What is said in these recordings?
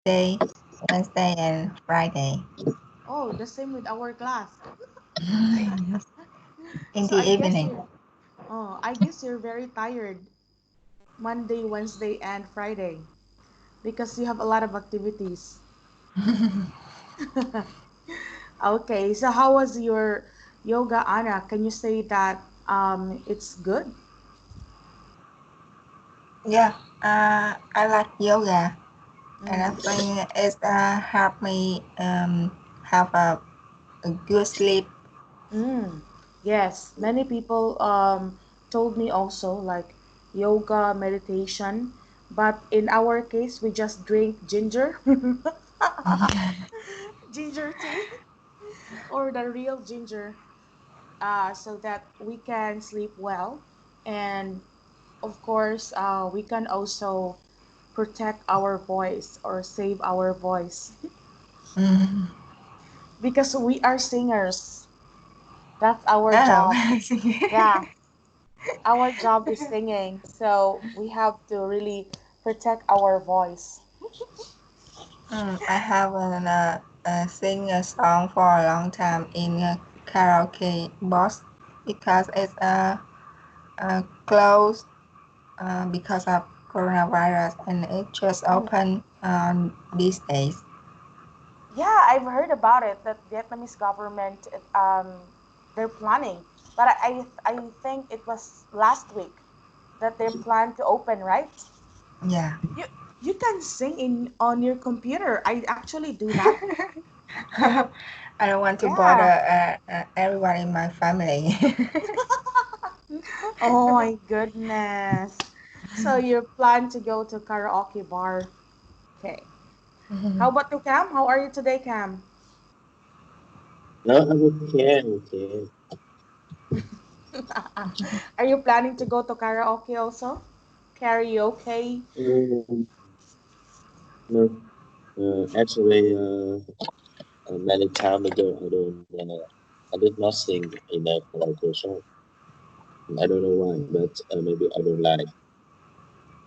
Tuesday, Wednesday, and Friday. Oh, the same with our class. In So the I guess evening. you I guess you're very tired Monday, Wednesday, and Friday because you have a lot of activities. Okay, so how was your yoga, Anna? Can you say that it's good? Yeah, I like yoga, and I Mm. think it's help me have a good sleep. Mm. Yes, many people told me also like yoga, meditation, but in our case we just drink ginger, ginger tea, or the real ginger, so that we can sleep well, and of course we can also protect our voice or save our voice Mm. because we are singers. That's our Oh. job. Yeah, our job is singing, so we have to really protect our voice. I haven't sing a song for a long time in a karaoke box because it's closed because of coronavirus and it just Mm. open these days. Yeah, I've heard about it that Vietnamese government they're planning, but I think it was last week that they plan to open, right? Yeah. You you can sing in on your computer. I actually do that. I don't want to Yeah. bother everyone in my family. Oh my goodness. So you plan to go to karaoke bar. Okay. How about you, Cam? How are you today, Cam? No, I'm okay. I'm okay. Are you planning to go to karaoke also? Karaoke? Um, no, actually, many time ago, I did not sing in a karaoke show. I don't know why, but maybe I don't like,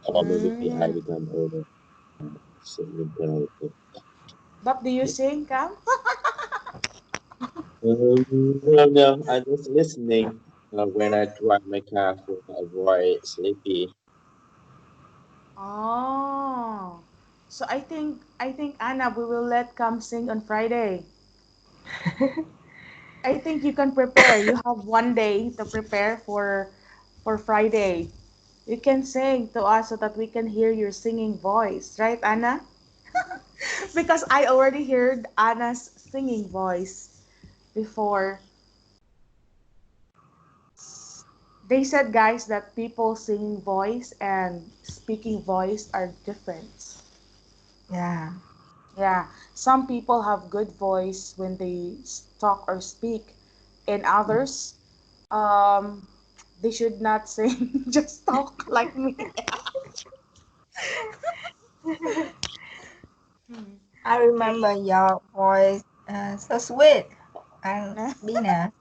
or maybe I Mm. become over singing karaoke. But do you sing, Cam? No, no, I was listening when I drive my car to avoid sleepy. Oh. So I think Anna, we will let Cam sing on Friday. I think you can prepare. You have one day to prepare for Friday. You can sing to us so that we can hear your singing voice, right, Anna? Because I already heard Anna's singing voice before. They said, guys, that people singing voice and speaking voice are different. Yeah. Yeah, some people have good voice when they talk or speak, and others, um, they should not sing, just talk like me. Hmm. I Okay. remember your voice, so sweet. And Bina,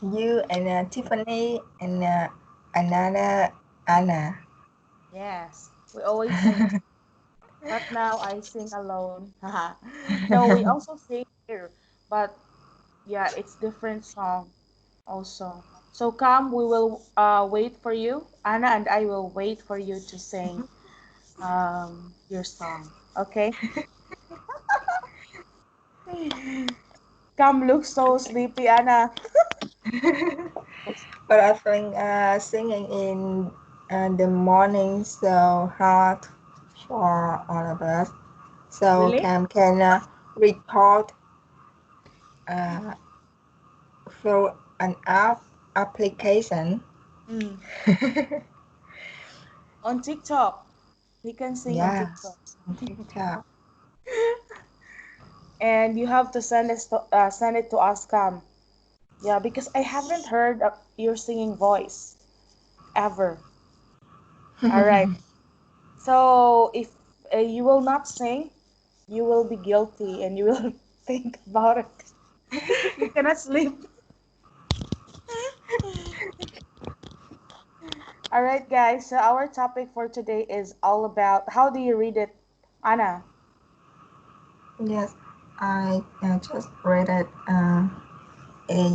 you and Tiffany and another Anna. Yes, we always sing, but now I sing alone. No, we also sing here, but yeah, it's different song also. So come, we will wait for you. Anna and I will wait for you to sing your song. Okay? Come, look so sleepy, Anna. But I think singing in the morning so hard for all of us. So Really? Cam can record uh, through an application. Mm. On TikTok. We can sing on Yes, TikTok. on TikTok. And you have to send it to us, Cam. Yeah, because I haven't heard your singing voice ever. All right. So if you will not sing, you will be guilty and you will think about it. You cannot sleep. All right, guys. So our topic for today is all about how do you read it, Anna. Yes, I just read it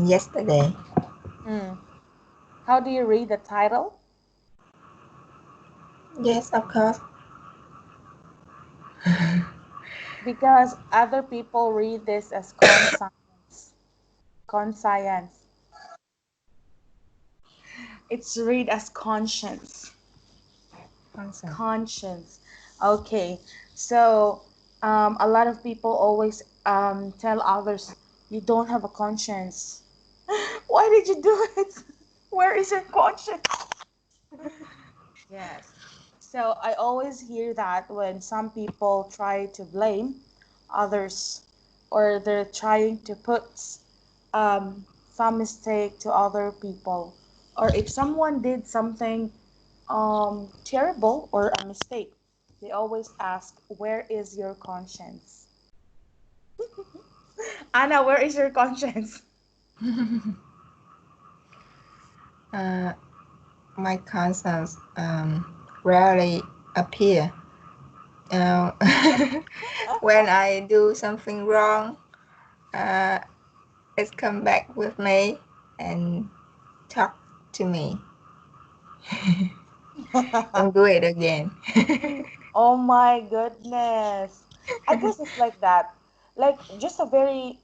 yesterday. Mm. How do you read the title? Yes, of course. Because other people read this as conscience. Conscience. It's read as conscience. Awesome. Conscience. Okay. So, a lot of people always tell others, you don't have a conscience. Why did you do it? Where is your conscience? Yes. So I always hear that when some people try to blame others, or they're trying to put some mistake to other people, or if someone did something terrible or a mistake, they always ask, where is your conscience? Anna, where is your conscience? uh, my concerns rarely appear. Uh, when I do something wrong, uh, it come back with me and talk to me. Don't do it again. Oh my goodness. I guess it's like that. Like just a very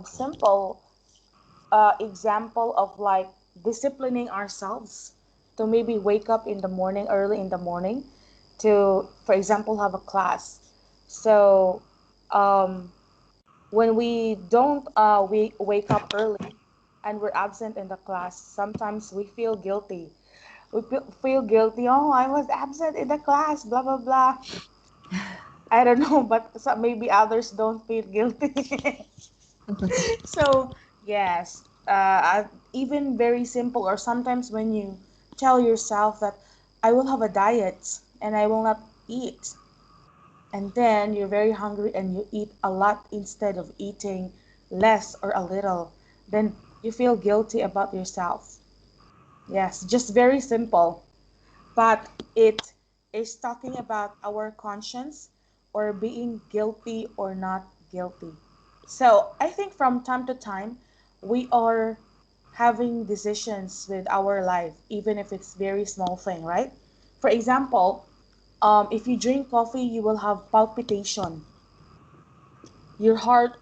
simple example of like disciplining ourselves to maybe wake up in the morning, early in the morning, to, for example, have a class. So um, when we don't we wake up early and we're absent in the class, sometimes we feel guilty. We feel guilty. Oh, I was absent in the class, blah blah blah. I don't know, but maybe others don't feel guilty. So, yes, even very simple, or sometimes when you tell yourself that I will have a diet and I will not eat, and then you're very hungry and you eat a lot instead of eating less or a little, then you feel guilty about yourself. Yes, just very simple, but it is talking about our conscience, or being guilty or not guilty. So I think from time to time, we are having decisions with our life, even if it's very small thing, right? For example, if you drink coffee, you will have palpitation. Your heart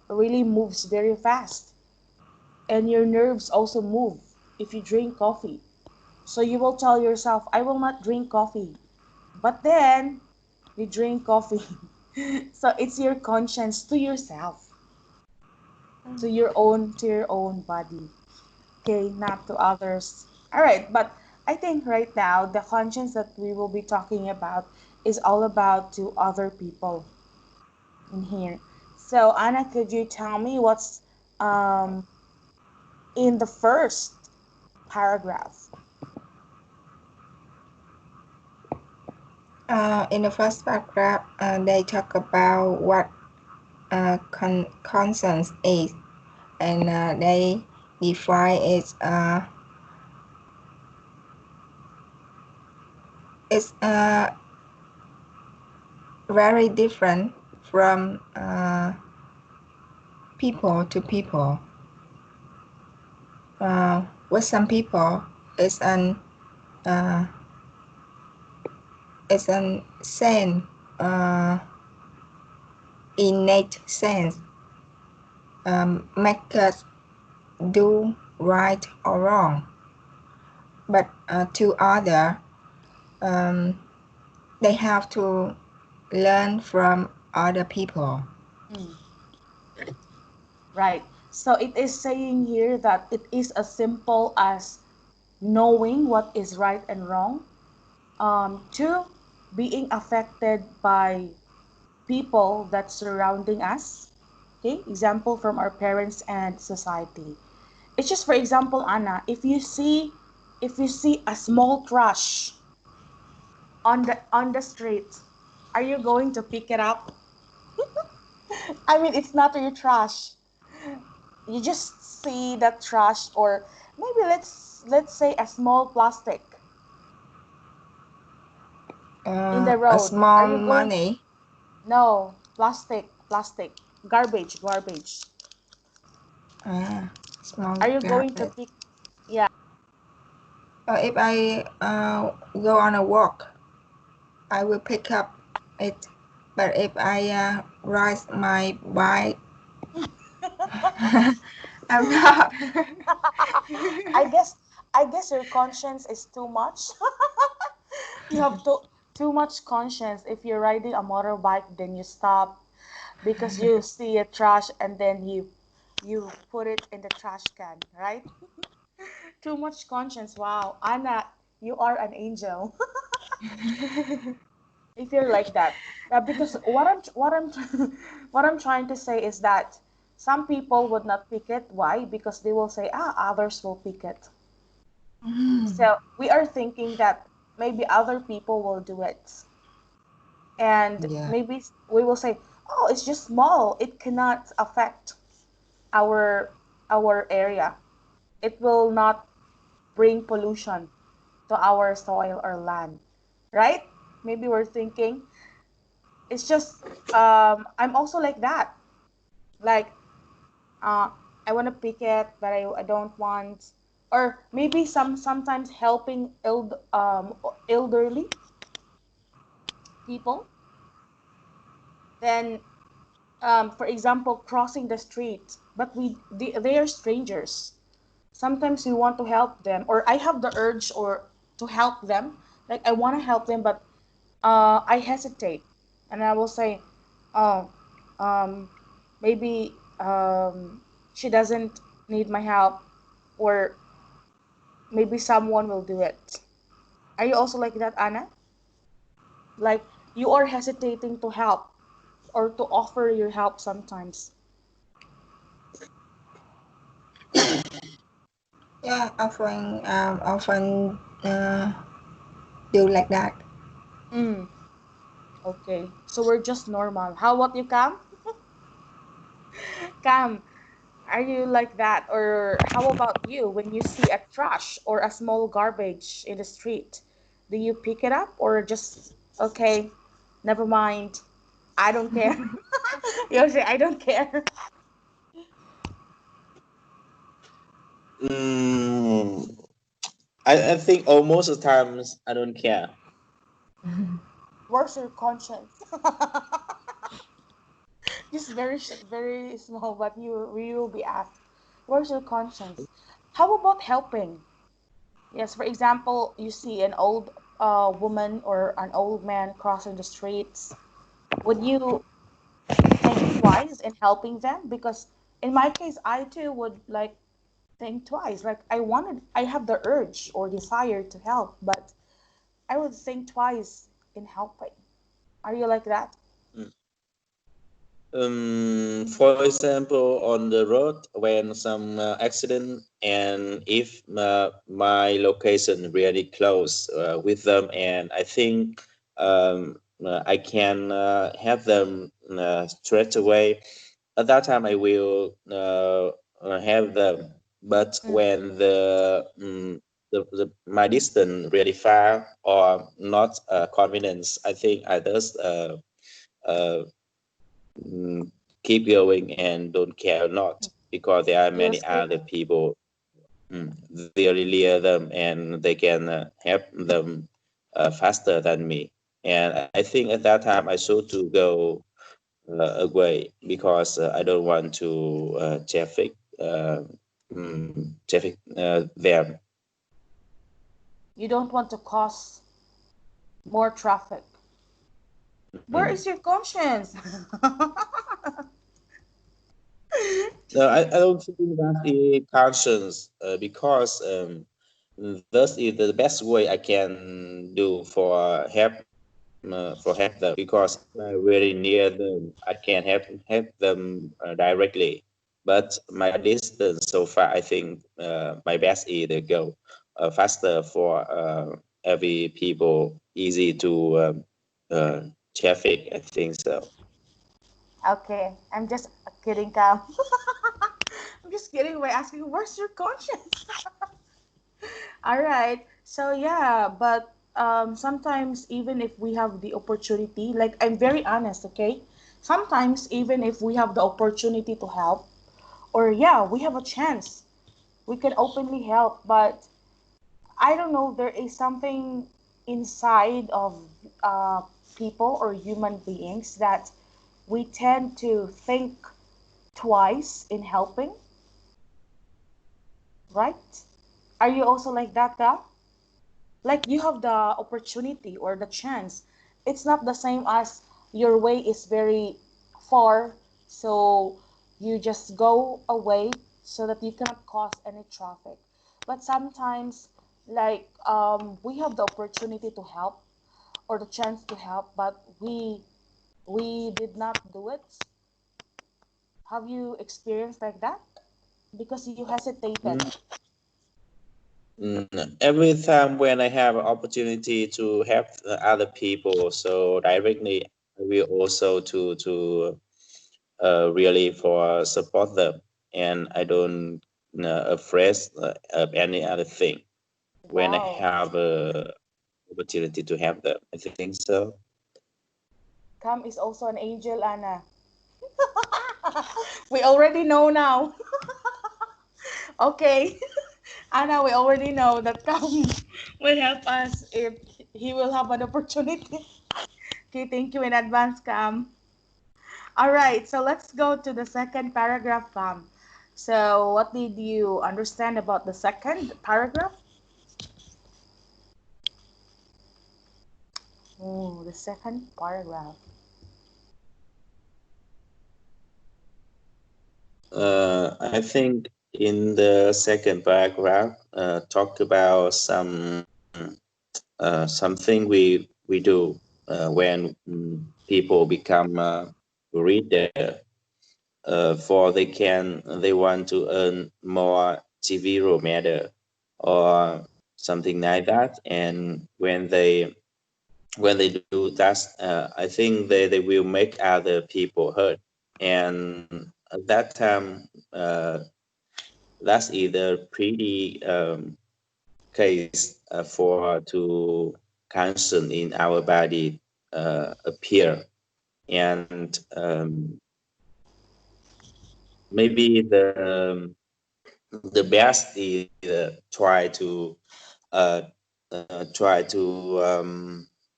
really moves very fast, and your nerves also move if you drink coffee. So you will tell yourself, I will not drink coffee. But then you drink coffee. So it's your conscience to yourself, to your own body. Okay, not to others. All right, but I think right now the conscience that we will be talking about is all about to other people in here. So Anna, could you tell me what's um in the first paragraph? In the first paragraph, they talk about what conscience is, and they define it. It's very different from people to people. With some people, it's an uh, sense, uh, innate sense, make us do right or wrong. But to other, um, they have to learn from other people. Mm, right. So it is saying here that it is as simple as knowing what is right and wrong, to being affected by people that surrounding us. Okay, example from our parents and society. It's just, for example, Anna, if you see a small trash on the street, are you going to pick it up? I mean, it's not your trash. You just see that trash, or maybe let's say a small plastic. in the A road. Are small you going? money. No, plastic, garbage. Small Are you going to garbage. pick? Yeah. If I go on a walk, I will pick up it. But if I ride my bike, I'm not. I guess I guess your conscience is too much. You have too much conscience. If you're riding a motorbike, then you stop because you see a trash and then you put it in the trash can, right? Too much conscience. Wow, Anna, you are an angel. If you're like that, because what I'm trying to say is that some people would not pick it. Why? Because they will say, others will pick it. So we are thinking that maybe other people will do it, and Yeah. maybe we will say, oh, it's just small, it cannot affect our area, it will not bring pollution to our soil or land, right? Maybe we're thinking it's just I'm also like that, like uh I want to pick it but I don't want, or maybe sometimes helping elderly people, then for example crossing the street, but they are strangers, sometimes we want to help them, or I have the urge or to help them, like I want to help them, but I hesitate, and I will say, oh, um, maybe she doesn't need my help, or maybe someone will do it. Are you also like that, Anna? Like you are hesitating to help or to offer your help sometimes. Yeah, often do like that. Mm, okay, so we're just normal. How about you, Cam? Cam, are you like that? Or how about you when you see a trash or a small garbage in the street? Do you pick it up or just, okay, never mind, I don't care? You say, I don't care. Mm, I think almost the times I don't care. Where's your conscience? Just very small, but you will be asked, where's your conscience? How about helping? Yes, for example, you see an old woman or an old man crossing the streets. Would you think twice in helping them? Because in my case, I too would like think twice. Like I have the urge or desire to help, but I would think twice in helping. Are you like that? Mm. For example, on the road when some accident, and if my location really close with them, and I think I can have them straight away. At that time, I will have them. But Mm. when my distance really far or not convenience, I think I just uh, mm, keep going and don't care or not, because there are You will many say, other people they really near them and they can help them faster than me. And I think at that time I should to go away, because I don't want to traffic them. you don't want to cause more traffic. Where Mm. is your conscience? No, I don't think that is conscience, because thus is the best way I can do for help them, because I'm very near them. I can help them directly, but my distance so far, I think my best is to go faster for every people, easy to uh, traffic. I think so. Okay, I'm just kidding, Cam. I'm just kidding by asking, where's your conscience? All right. So yeah, but sometimes even if we have the opportunity, like I'm very honest, okay? Sometimes even if we have the opportunity to help, or yeah, we have a chance, we can openly help, but I don't know, there is something inside of uh, people or human beings that we tend to think twice in helping, right? Are you also like that, Gal? Like you have the opportunity or the chance. It's not the same as your way is very far, so you just go away so that you cannot cause any traffic. But sometimes, like we have the opportunity to help or the chance to help, but we did not do it. Have you experienced like that? Because you hesitated. Every time when I have an opportunity to help other people, so directly I will also to really for support them, and I don't afraid of any other thing when I Wow. have a opportunity to help them. I think so. Cam is also an angel, Anna. We already know now. Okay. Anna, we already know that Cam will help us if he will have an opportunity. Okay, thank you in advance, Cam. All right, so let's go to the second paragraph, Cam. So, what did you understand about the second paragraph? Oh, the second paragraph. I think in the second paragraph, talk about something we do when people become reader, for they want to earn more TV medal or something like that, and when they do that, I think they will make other people hurt, and at that time, that's either pretty case for to cancer in our body appear, and maybe the best is uh, try to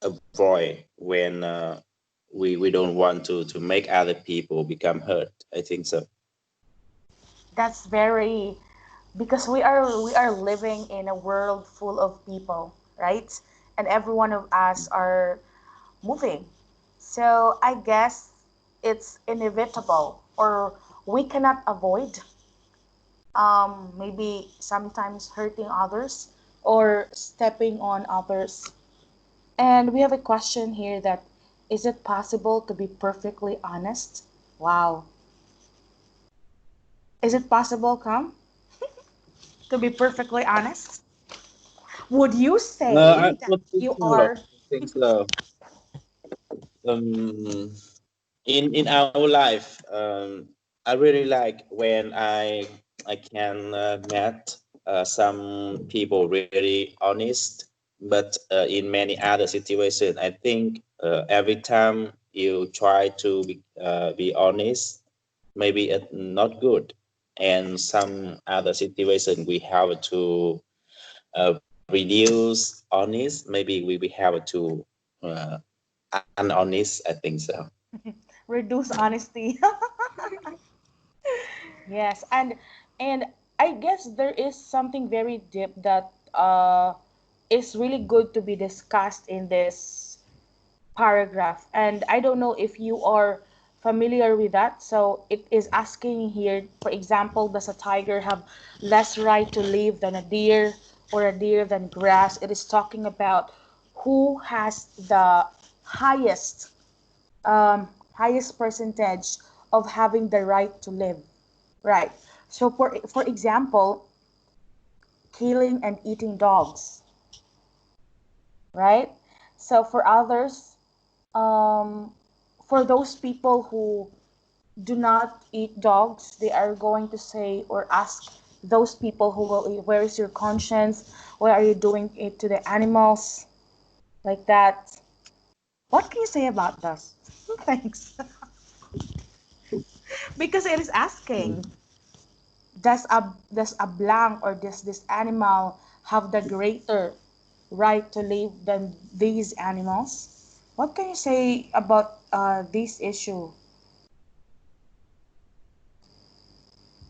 avoid when we don't want to make other people become hurt. I think so. That's very because we are living in a world full of people, right? And every one of us are moving. So I guess it's inevitable or we cannot avoid maybe sometimes hurting others or stepping on others. And we have a question here that is it possible to be perfectly honest? Wow. Is it possible, Kam, to be perfectly honest? Would you I say that don't think you so. are? I think so. Um, in our life, I really like when I can met some people really honest, but in many other situations, I think every time you try to be honest, maybe it's not good, and some other situation we have to reduce honest. Maybe we have to uh, unhonest. I think so. Reduce honesty. Yes, and I guess there is something very deep that is really good to be discussed in this paragraph. And I don't know if you are familiar with that. So it is asking here, for example, does a tiger have less right to live than a deer or a deer than grass? It is talking about who has the highest highest percentage of having the right to live. Right. So for example, killing and eating dogs, right? So for others, um, for those people who do not eat dogs, they are going to say or ask those people who will eat, where is your conscience? Why are you doing it to the animals? like that. What can you say about this? Thanks. Because it is asking, does a blank or does this animal have the greater right to live than these animals? What can you say about this issue?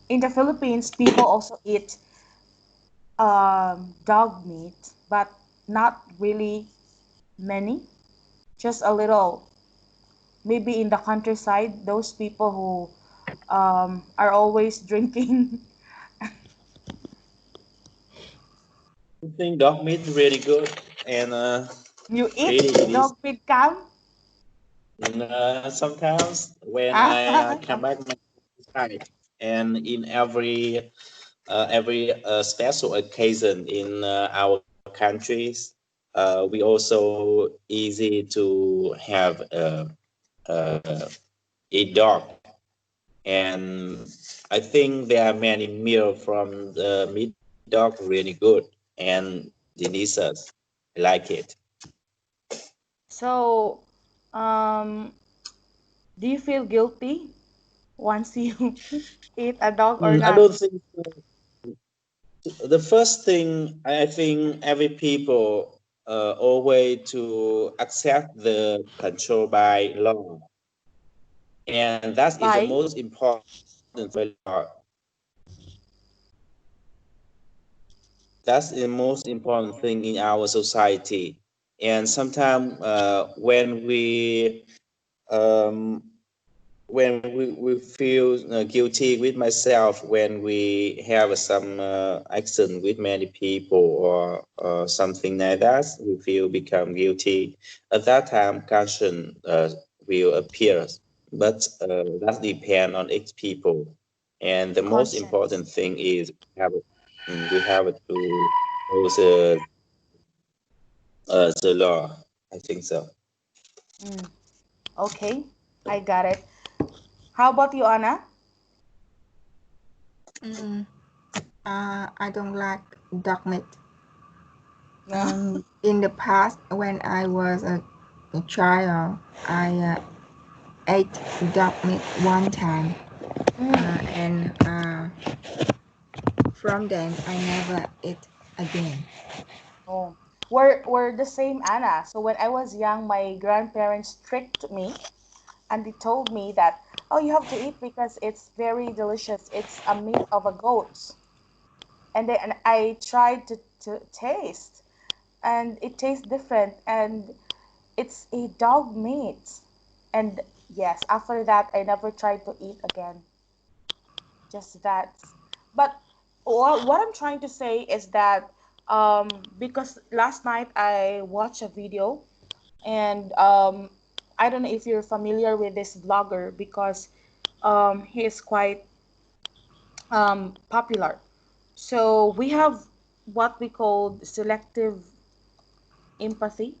In the Philippines, people also eat dog meat, but not really many, just a little. Maybe in the countryside, those people who are always drinking. I think dog meat is really good and You eat really it is. dog meat, Cam? Sometimes when I Ah, come back my side and in every special occasion in our countries, we also easy to have a dog, and I think there are many meal from the meat dog really good and delicious. I like it. so, um, do you feel guilty once you eat a dog or I not? don't think so. The first thing I think every people always to accept the control by law, and that is the Bye. most important law. That's the most important thing in our society. And sometimes um, when we feel guilty with myself when we have some action with many people or something like that, we feel become guilty. At that time, conscience will appear, but that depends on each people. And the most Conscience. important thing is we have to follow the law. I think so. Mm, okay, I got it. How about you, Anna? Mm, I don't like dog meat. No. In the past, when I was a child, I ate dog meat one time, Mm. and from then I never ate again. Oh, we're the same, Anna. So when I was young, my grandparents tricked me and they told me that, oh, you have to eat because it's very delicious. It's a meat of a goat. And I tried to taste, and it tastes different, and it's a dog meat. And yes, after that, I never tried to eat again. Just that. But what I'm trying to say is that because last night I watched a video, and I don't know if you're familiar with this vlogger because he is quite popular. So we have what we call selective empathy.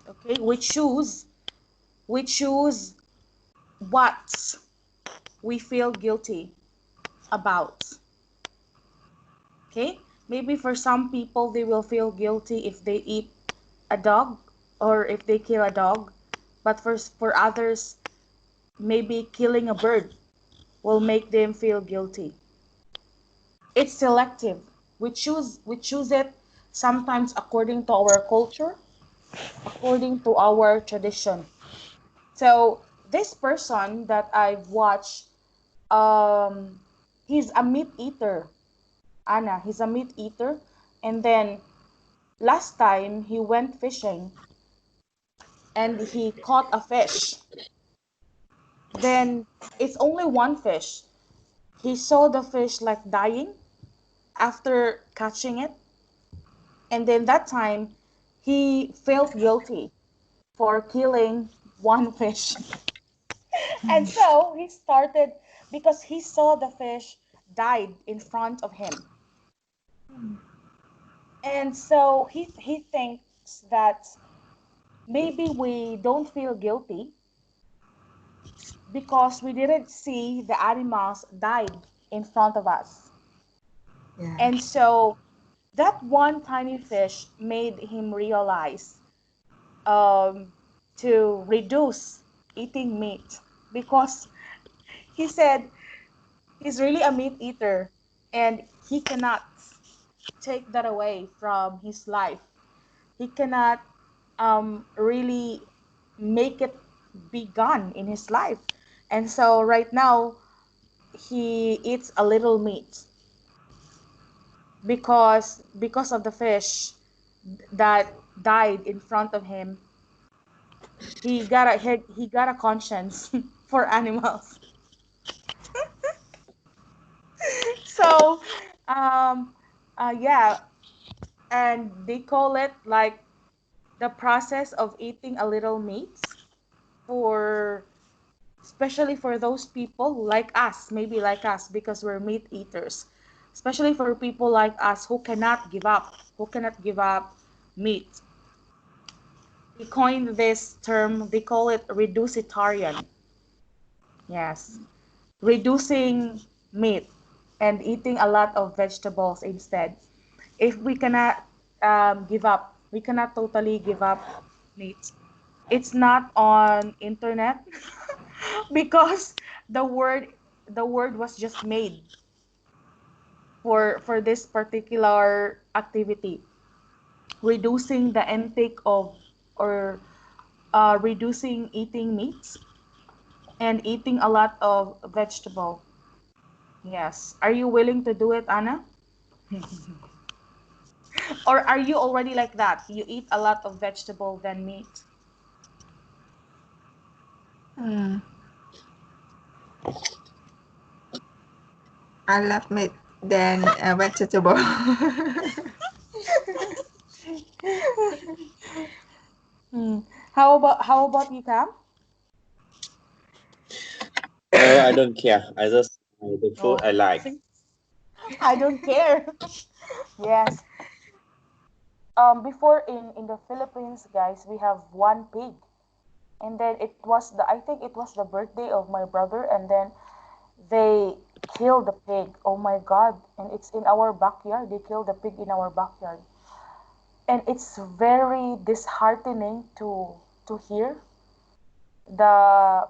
Okay, we choose what we feel guilty about. Okay, maybe for some people they will feel guilty if they eat a dog or if they kill a dog, but for others, maybe killing a bird will make them feel guilty. It's selective. We choose it sometimes according to our culture, according to our tradition. So this person that I've watched, um, he's a meat eater. Anna, he's a meat eater, and then last time he went fishing and he caught a fish. Then it's only one fish. He saw the fish like dying after catching it, and then that time he felt guilty for killing one fish. And so he started, because he saw the fish died in front of him. And so he thinks that maybe we don't feel guilty because we didn't see the animals died in front of us. Yeah. And so That one tiny fish made him realize um, to reduce eating meat because he said he's really a meat eater and he cannot take that away from his life. He cannot really make it be gone in his life. And so right now he eats a little meat because of the fish that died in front of him. He got a conscience for animals. So um yeah, and they call it like the process of eating a little meat for especially for those people like us, maybe like us because we're meat eaters, especially for people like us who cannot give up meat. They coined this term, they call it reducitarian. Yes, reducing meat and eating a lot of vegetables instead. If we cannot give up, we cannot totally give up meat. It's not on internet because the word the word was just made for this particular activity, reducing the intake of or reducing eating meats and eating a lot of vegetable. Yes, are you willing to do it, Anna? Or are you already like that, you eat a lot of vegetable than meat? Mm, I love meat than vegetable. Hmm. How about you, Cam? Oh, I don't care. I just the food Oh, I like. see, I don't care. Yes. Before in the Philippines, guys, we have one pig, and then it was the I think it was the birthday of my brother, and then they killed the pig. Oh my God! And it's in our backyard. They killed the pig in our backyard, and it's very disheartening to hear the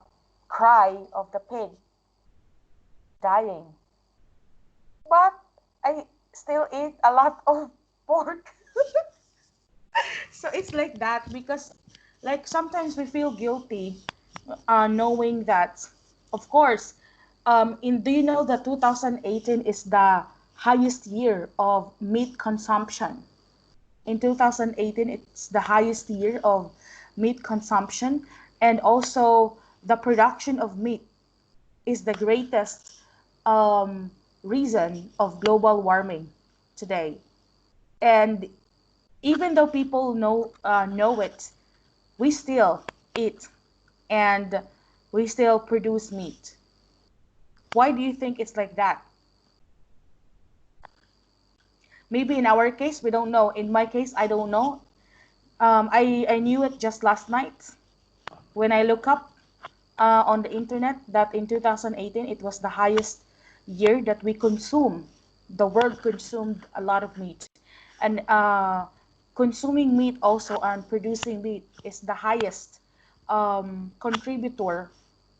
cry of the pig dying. But I still eat a lot of pork. So it's like that because like sometimes we feel guilty knowing that of course in do you know that 2018 is the highest year of meat consumption. In 2018 it's the highest year of meat consumption, and also the production of meat is the greatest um, reason of global warming today. And even though people know it, we still eat and we still produce meat. Why do you think it's like that? Maybe in our case we don't know. In my case, I don't know. I knew it just last night when I look up on the internet that in 2018 it was the highest year that we consume. The world consumed a lot of meat, and consuming meat also and producing meat is the highest contributor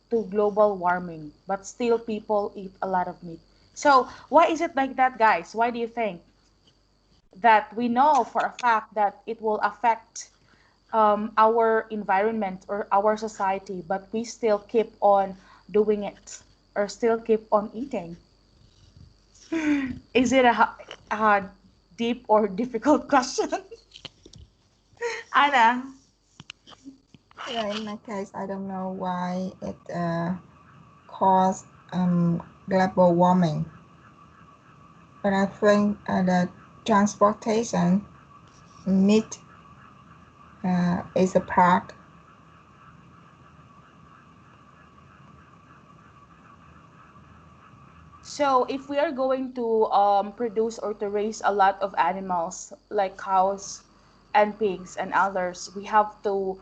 to global warming. But still, people eat a lot of meat. So why is it like that, guys? Why do you think that we know for a fact that it will affect our environment or our society, but we still keep on doing it or still keep on eating? Is it a deep or difficult question? Anna? Yeah, in my case, I don't know why it caused global warming, but I think that transportation meat is a part. So if we are going to produce or to raise a lot of animals like cows and pigs and others, we have to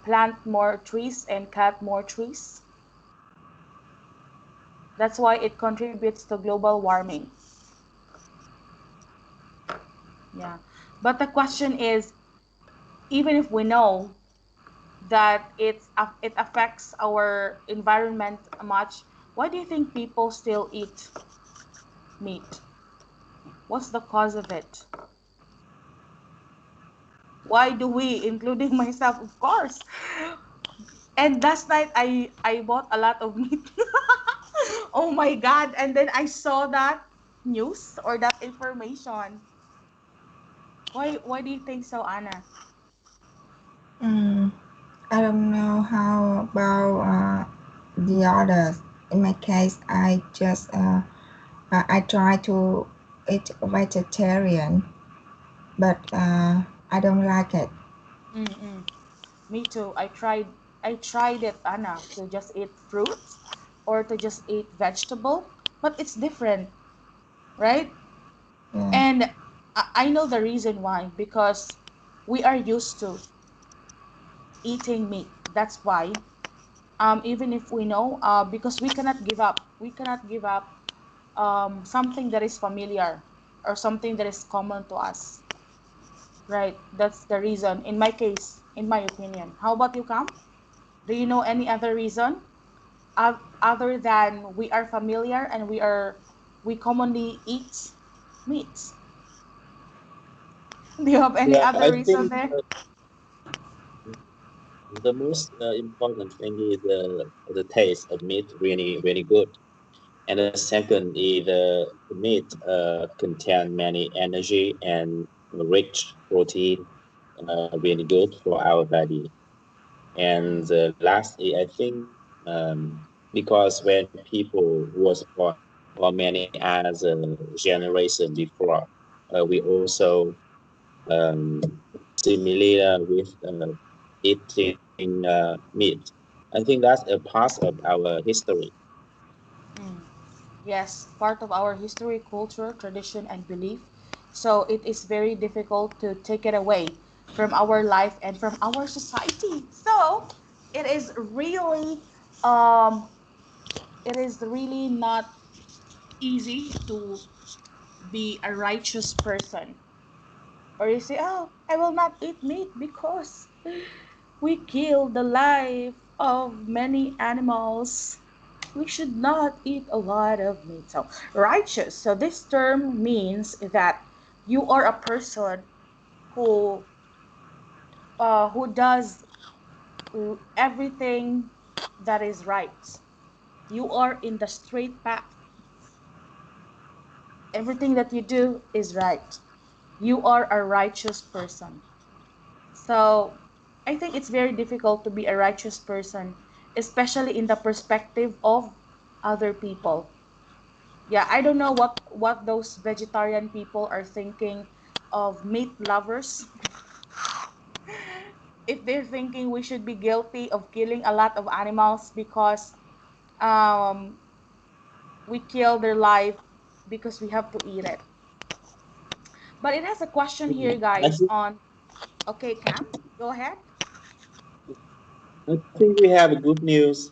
plant more trees and cut more trees. That's why it contributes to global warming. Yeah. But the question is, even if we know that it affects our environment much, why do you think people still eat meat? What's the cause of it? Why do we, including myself, of course? And last night I bought a lot of meat. Oh my god! And then I saw that news or that information. Why do you think so, Anna? Mm, I don't know how about the others. In my case, I try to eat vegetarian, but I don't like it. Mm-mm. Me too. I tried it, Anna, to just eat fruits or to just eat vegetable, but it's different, right? Yeah. And I know the reason why, because we are used to eating meat. That's why. Even if we know, because we cannot give up something that is familiar or something that is common to us, right? That's the reason. In my case, in my opinion. How about you, Cam? Do you know any other reason other than we are familiar and we commonly eat meats? Do you have any Yeah, other I reason think there? the most important thing is the taste of meat really really good. And the second is the meat contain many energy and rich protein, really good for our body. And lastly, I think because when people was born or many as a generation before, we also um, similar with eating meat. I think that's a part of our history. Mm. Yes, part of our history, culture, tradition, and belief. So it is very difficult to take it away from our life and from our society. So it is really, um, it is really not easy to be a righteous person. Or you say, oh, I will not eat meat because we kill the life of many animals. We should not eat a lot of meat. So, righteous. So, this term means that you are a person who who does everything that is right. You are in the straight path. Everything that you do is right. You are a righteous person. So, I think it's very difficult to be a righteous person, especially in the perspective of other people. Yeah, I don't know what those vegetarian people are thinking of meat lovers. If they're thinking we should be guilty of killing a lot of animals because um, we kill their life because we have to eat it. But it has a question here, I guys. think On okay, Cam, go ahead. I think we have good news.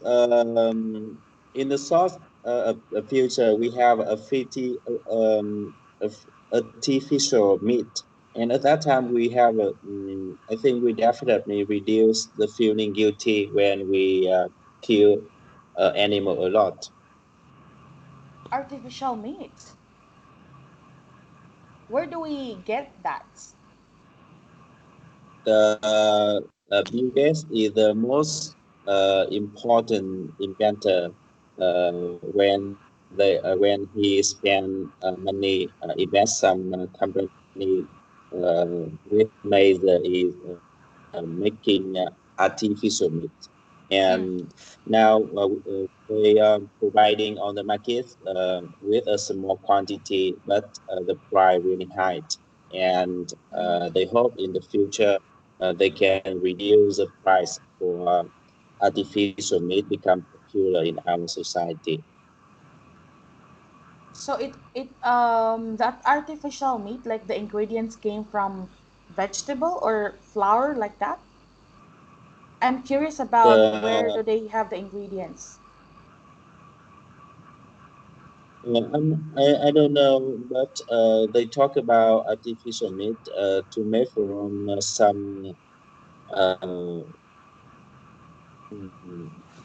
In the source of future, we have a 50 of artificial meat, and at that time we have I think we definitely reduce the feeling guilty when we kill animal a lot. Artificial meat. Where do we get that? Bill Gates is the most important inventor when he spend money invest some company with made is making artificial meat, Mm. and now they are providing on the market with a small quantity, but the price really high, and they hope in the future they can reduce the price for artificial meat become popular in our society. So it that artificial meat, like the ingredients came from vegetable or flour like that. I'm curious about where The do they have the ingredients. I don't know, but they talk about artificial meat to make from some mm,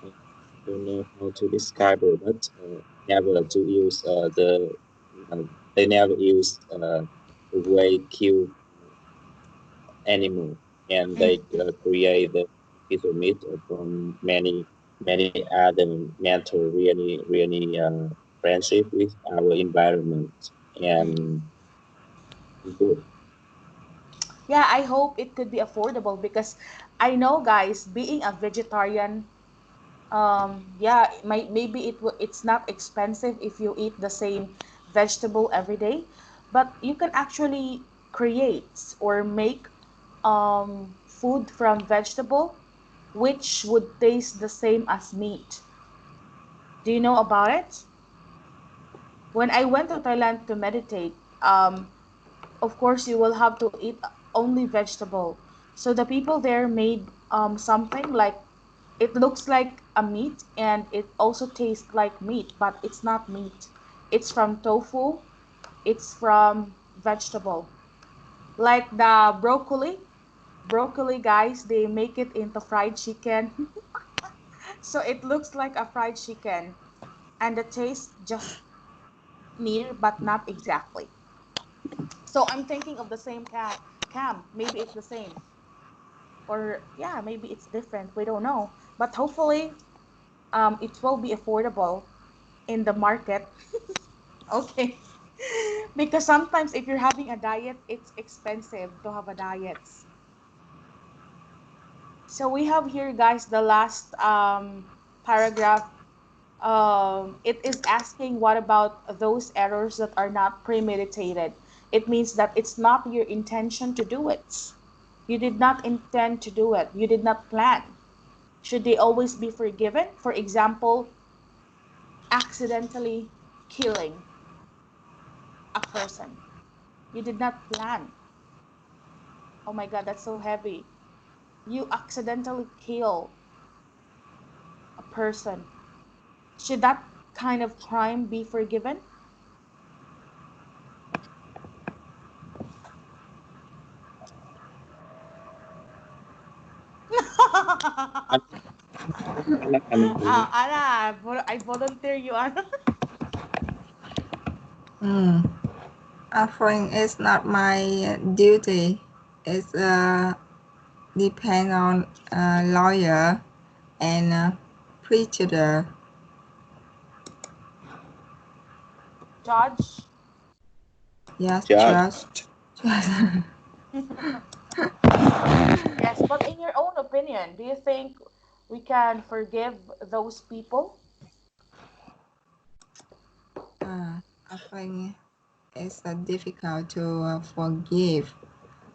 I don't know how to describe it, but never to use uh, they never use the way kill animal, and they Mm. create the piece of meat from many other mental really friendship with our environment Mm. and good. Yeah, I hope it could be affordable because I know, guys, being a vegetarian, yeah, maybe it's not expensive if you eat the same vegetable every day, but you can actually create or make food from vegetable which would taste the same as meat. Do you know about it? When I went to Thailand to meditate, of course you will have to eat only vegetable. So the people there made something like it looks like a meat and it also tastes like meat, but it's not meat. It's from tofu, it's from vegetable. Like the broccoli guys, they make it into fried chicken. So it looks like a fried chicken and the taste just near but not exactly. So I'm thinking of the same cam. Maybe it's the same. Or yeah, maybe it's different. We don't know. But hopefully it will be affordable in the market. Okay. Because sometimes if you're having a diet, it's expensive to have a diet. So we have here, guys, the last paragraph. It is asking what about those errors that are not premeditated. It means that it's not your intention to do it. You did not intend to do it. You did not plan. Should they always be forgiven? For example, accidentally killing a person. You did not plan. Oh my God, that's so heavy. You accidentally kill a person. Should that kind of crime be forgiven? Anna, I volunteer you, Anna. Mm. I think it's not my duty. It's depend on lawyer and preacher. Judge. Yes, Judge. judge. Yes, but in your own opinion, do you think we can forgive those people? I think it's difficult to forgive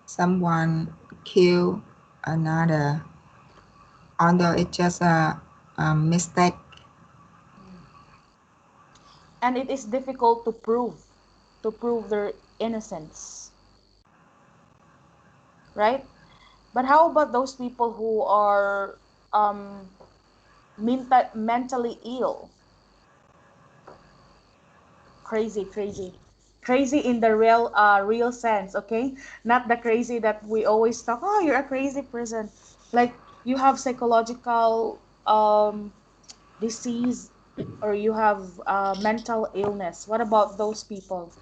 someone kill another, although it's just a mistake. And it is difficult to prove their innocence, right? But how about those people who are um, mentally ill? Crazy in the real sense, okay? Not the crazy that we always talk. Oh, you're a crazy person. Like you have psychological disease or you have mental illness. What about those people?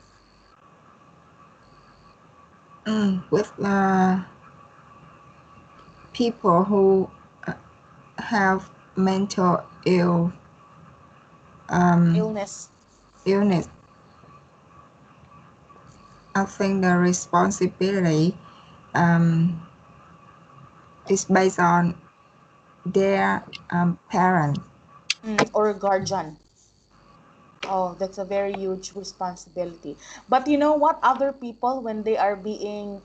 With people who uh, have mental um, Illness. illness, I think the responsibility um, is based on their parents. Or guardian. Oh, that's a very huge responsibility. But you know what? Other people, when they are being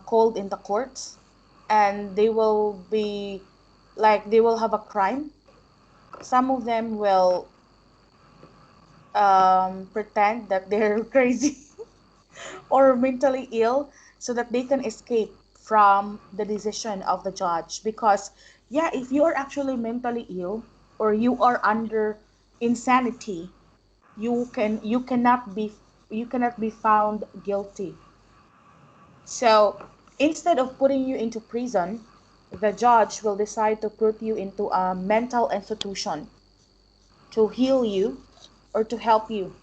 called in the courts and they will be like, they will have a crime, some of them will pretend that they're crazy or mentally ill so that they can escape from the decision of the judge. Because, yeah, if you are actually mentally ill or you are under insanity, you cannot be found guilty. So instead of putting you into prison, the judge will decide to put you into a mental institution to heal you or to help you.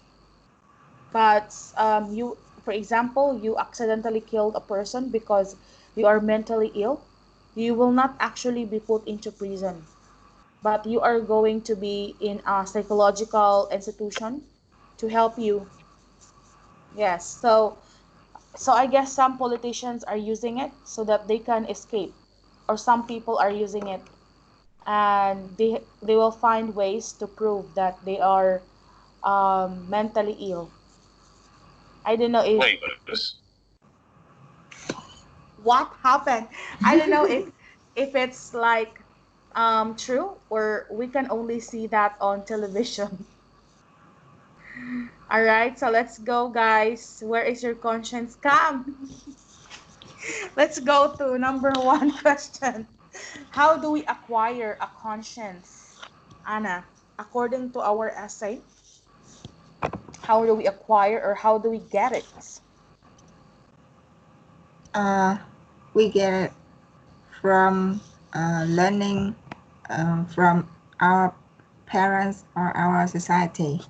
But for example, you accidentally killed a person because you are mentally ill, you will not actually be put into prison, but you are going to be in a psychological institution to help you. Yes, so I guess some politicians are using it so that they can escape, or some people are using it and they will find ways to prove that they are mentally ill. I don't know if Wait, what happened. I don't know if it's like true, or we can only see that on television. All right, so let's go, guys. Where is your conscience? Come. Let's go to number one question. How do we acquire a conscience, Anna? According to our essay, how do we acquire or how do we get it? We get it from learning from our parents or our society.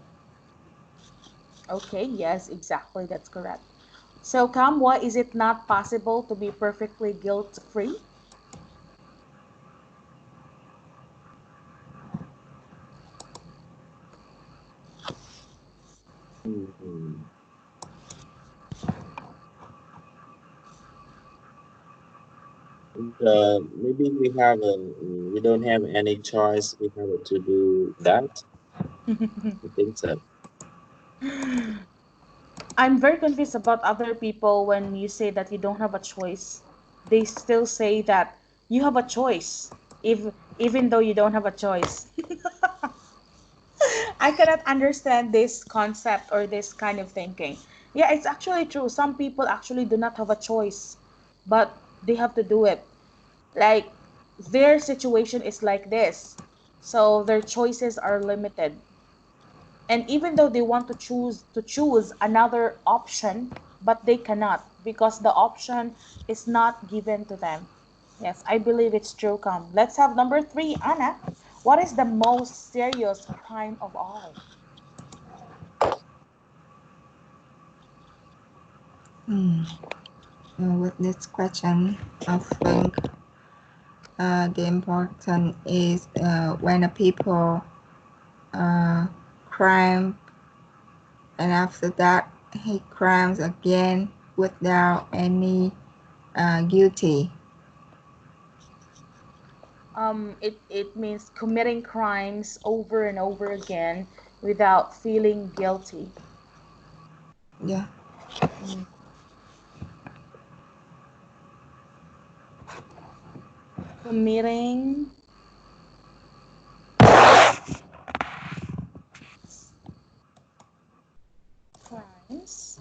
Okay, yes, exactly, that's correct. So, Cam, why is it not possible to be perfectly guilt free? Mhm. Maybe we don't have any choice. We have to do that. I think so. I'm very confused about other people when you say that you don't have a choice. They still say that you have a choice, if even though you don't have a choice. I cannot understand this concept or this kind of thinking. Yeah, it's actually true. Some people actually do not have a choice, but they have to do it. Like their situation is like this. So their choices are limited. And even though they want to choose another option, but they cannot because the option is not given to them. Yes, I believe it's true. Come, let's have number three. Anna, what is the most serious crime of all? Hmm. With this question, I think the important is when the people crime and after that he crimes again without any guilty. It means committing crimes over and over again without feeling guilty. Yeah. Mm. Committing crimes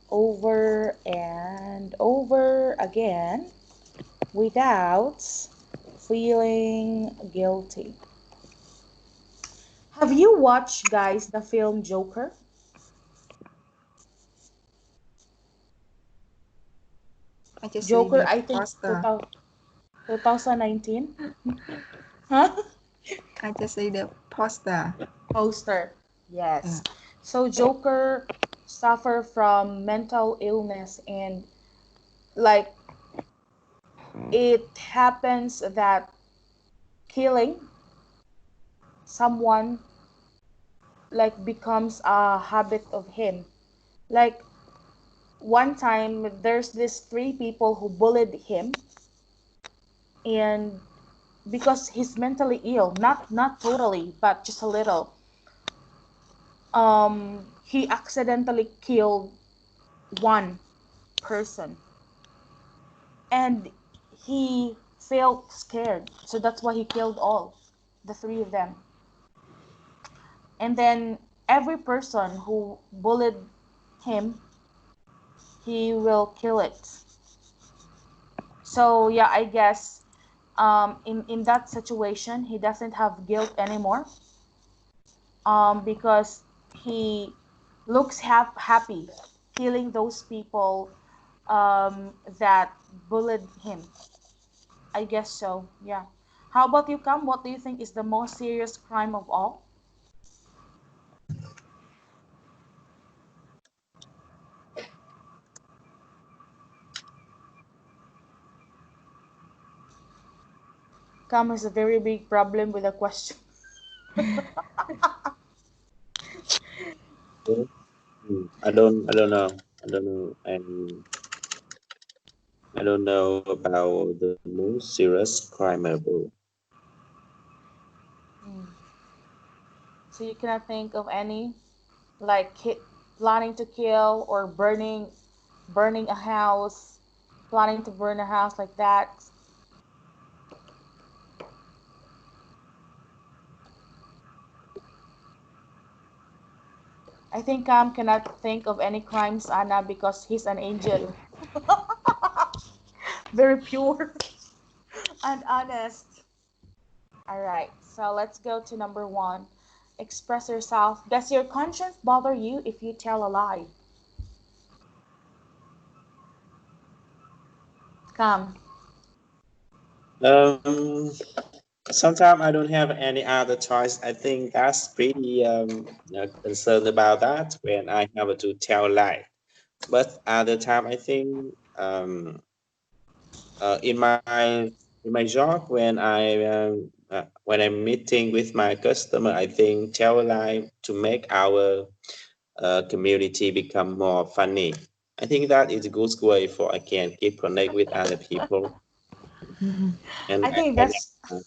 over and over again without feeling guilty. Have you watched, guys, the film Joker? I just say Joker, the I think poster. 2019. Huh? I just say the poster. Poster. Yeah. Yes. So Joker suffer from mental illness, and like it happens that killing someone like becomes a habit of him. Like one time there's this three people who bullied him, and because he's mentally ill, not totally but just a little, he accidentally killed one person, and he felt scared, so that's why he killed all the three of them. And then every person who bullied him, he will kill it. So yeah, I guess in that situation he doesn't have guilt anymore, because he looks happy killing those people that bullied him. I guess so. Yeah. How about you, Cam? What do you think is the most serious crime of all? Cam has a very big problem with the question. I don't know. I don't know. And I don't know about the most serious crime ever. Hmm. So you cannot think of any like planning to kill or burning a house, planning to burn a house like that. I think Cam cannot think of any crimes, Anna, because he's an angel. Very pure and honest. All right, so let's go to number one. Express yourself. Does your conscience bother you if you tell a lie? Cam. Um, Sometimes I don't have any other choice. I think that's pretty concerned about that when I have to tell lie. But other time, I think in my job when I'm meeting with my customer, I think tell lie to make our community become more funny. I think that is a good way for I can keep connect with other people, and I think I that's like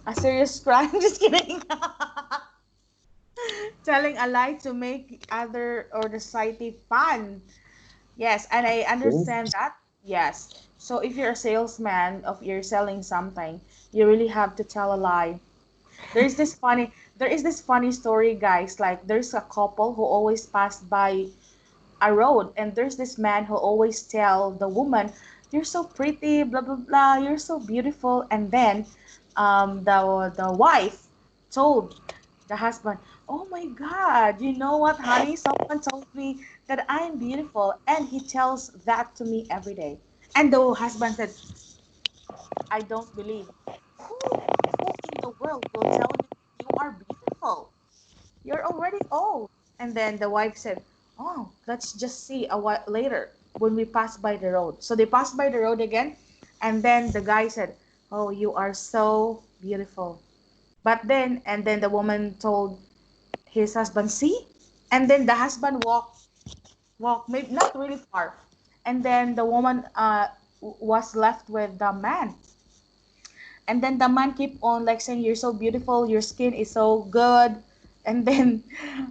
a serious crime. Just kidding. Telling a lie to make other or the society fun. Yes, and I that. understand that. Yes. So if you're a salesman of you're selling something, you really have to tell a lie. There is this funny story, guys. Like there's a couple who always passed by a road, and there's this man who always tell the woman, "You're so pretty, blah blah blah. You're so beautiful." And then, the wife told the husband, "Oh my God, you know what, honey? Someone told me that I'm beautiful, and he tells that to me every day." And the husband said, "I don't believe. Who in the world will tell you you are beautiful? You're already old." And then the wife said, "Oh, let's just see a while later when we pass by the road." So they passed by the road again, and then the guy said, "Oh, you are so beautiful." But then, and then the woman told his husband, "See?" And then the husband walked, maybe not really far. And then the woman was left with the man. And then the man keep on like saying, "You're so beautiful, your skin is so good." And then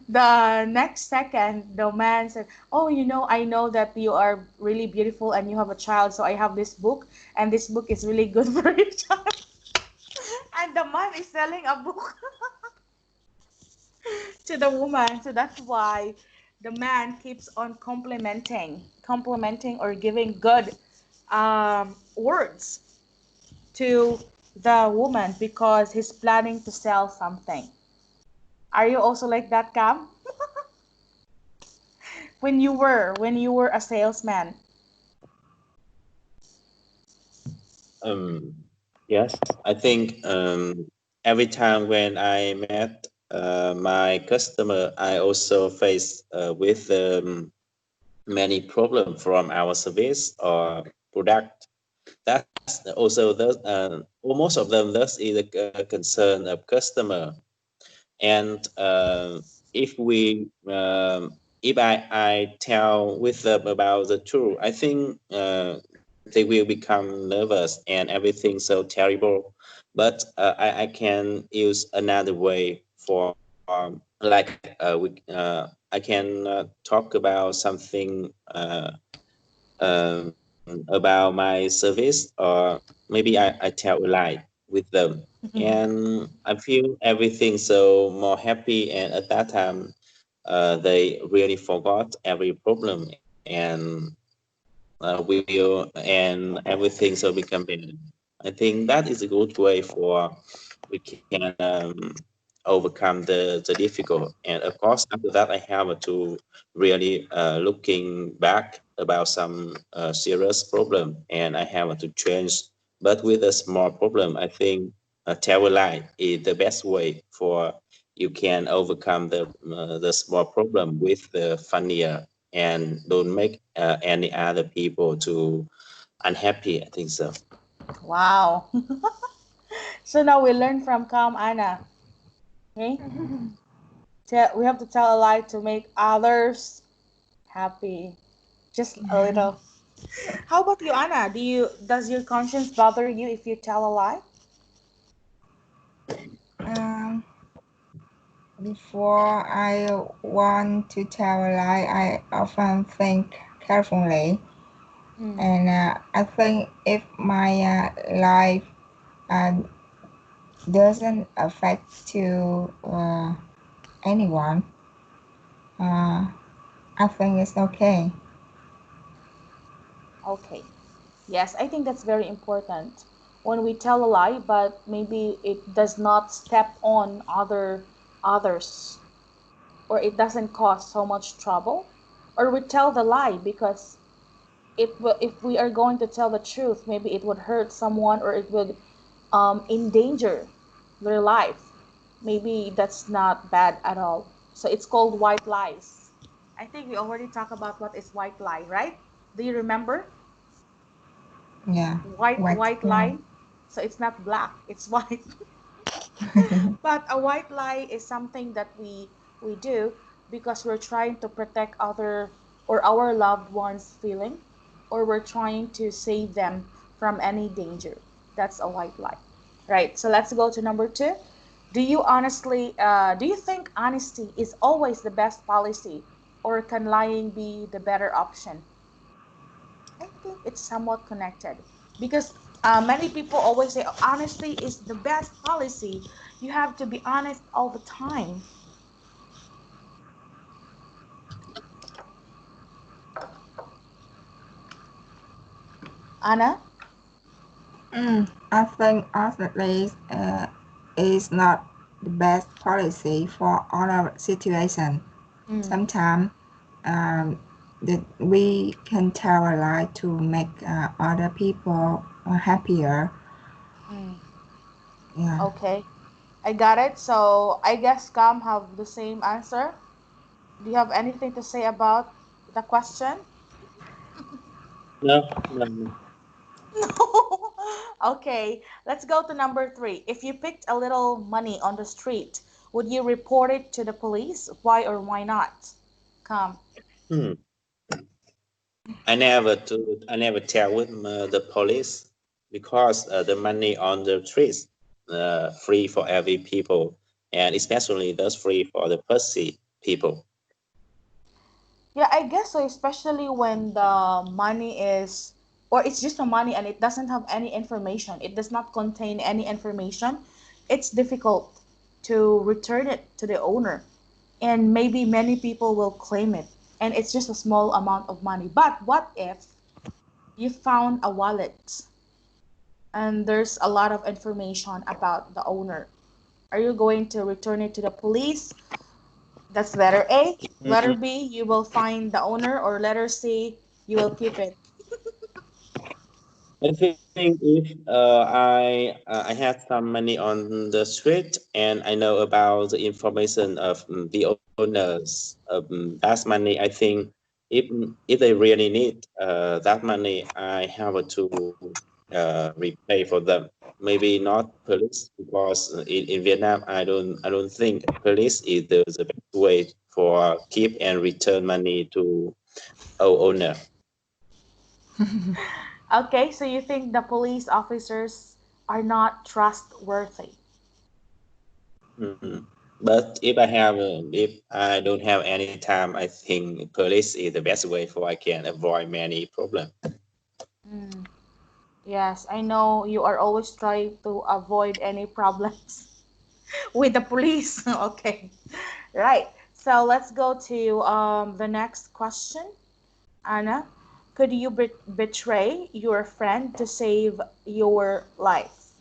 the next second the man said, "Oh, I know that you are really beautiful and you have a child, so I have this book, and this book is really good for your child." And the man is selling a book to the woman. So that's why the man keeps on complimenting or giving good words to the woman because he's planning to sell something. Are you also like that, Cam? When you were a salesman. Um, yes, I think every time when I met my customer, I also face with many problems from our service or product. That's also almost of them. That is a concern of customer, and if I tell with them about the truth, I think they will become nervous and everything so terrible. But I can use another way for I can talk about something about my service, or maybe I tell a lie with them, and I feel everything so more happy. And at that time, they really forgot every problem, and and everything so become better. I think that is a good way for we can overcome the difficult. And of course, after that, I have to really looking back about some serious problem, and I have to change. But with a small problem, I think tell a lie is the best way for you can overcome the small problem with the funnier and don't make any other people to unhappy. I think so. Wow. So now we learn from Calm Anna. Okay? We have to tell a lie to make others happy. Just a little. How about you, Anna? Does your conscience bother you if you tell a lie? Um, Before I want to tell a lie, I often think carefully, Mm. and I think if my life uh, doesn't affect to anyone, uh, I think it's okay. Okay. Yes, I think that's very important. When we tell a lie, but maybe it does not step on others, or it doesn't cause so much trouble, or we tell the lie because if we are going to tell the truth, maybe it would hurt someone or it would endanger their life. Maybe that's not bad at all. So it's called white lies. I think we already talked about what is white lie, right? Do you remember? Yeah, white White lie. lie. So it's not black, it's white. But a white lie is something that we do because we're trying to protect other or our loved ones' feeling, or we're trying to save them from any danger. That's a white lie, right? So let's go to number two. Do you think honesty is always the best policy, or can lying be the better option? I think it's somewhat connected because many people always say honesty is the best policy. You have to be honest all the time. Anna? I think honestly is not the best policy for all our situation. Mm, Sometimes that we can tell a lie to make other people happier. mm. Yeah. Okay, I got it. So I guess Cam have the same answer. Do you have anything to say about the question? No, no, no. No. Okay, let's go to number three. If you picked a little money on the street, would you report it to the police? Why or why not? Come. Hmm. I never tell with the police because the money on the streets free for every people, and especially that's free for the pussy people. Yeah, I guess so, especially when the money is, or it's just a money and it doesn't have any information. It does not contain any information. It's difficult to return it to the owner. And maybe many people will claim it. And it's just a small amount of money. But what if you found a wallet and there's a lot of information about the owner? Are you going to return it to the police? That's letter A. Letter Mm, B, you will find the owner, or letter C, you will keep it. I think if I have some money on the street and I know about the information of the owners of that money, I think if they really need that money, I have to repay for them. Maybe not police because in Vietnam I don't think police is the best way for keep and return money to our owner. Okay, so you think the police officers are not trustworthy. Mhm. But if I don't have any time, I think police is the best way for I can avoid many problems. Mm, yes, I know you are always trying to avoid any problems with the police. Okay, right. So let's go to the next question. Anna, could you betray your friend to save your life?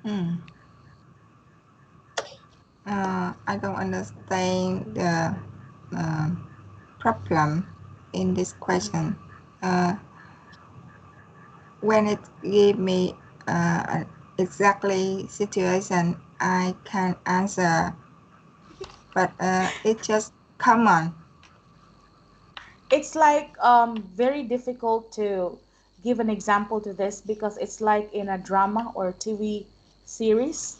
Hmm. I don't understand the problem in this question. Uh, when it give me an exactly situation, I can answer, but it just come on. It's like very difficult to give an example to this because it's like in a drama or TV series.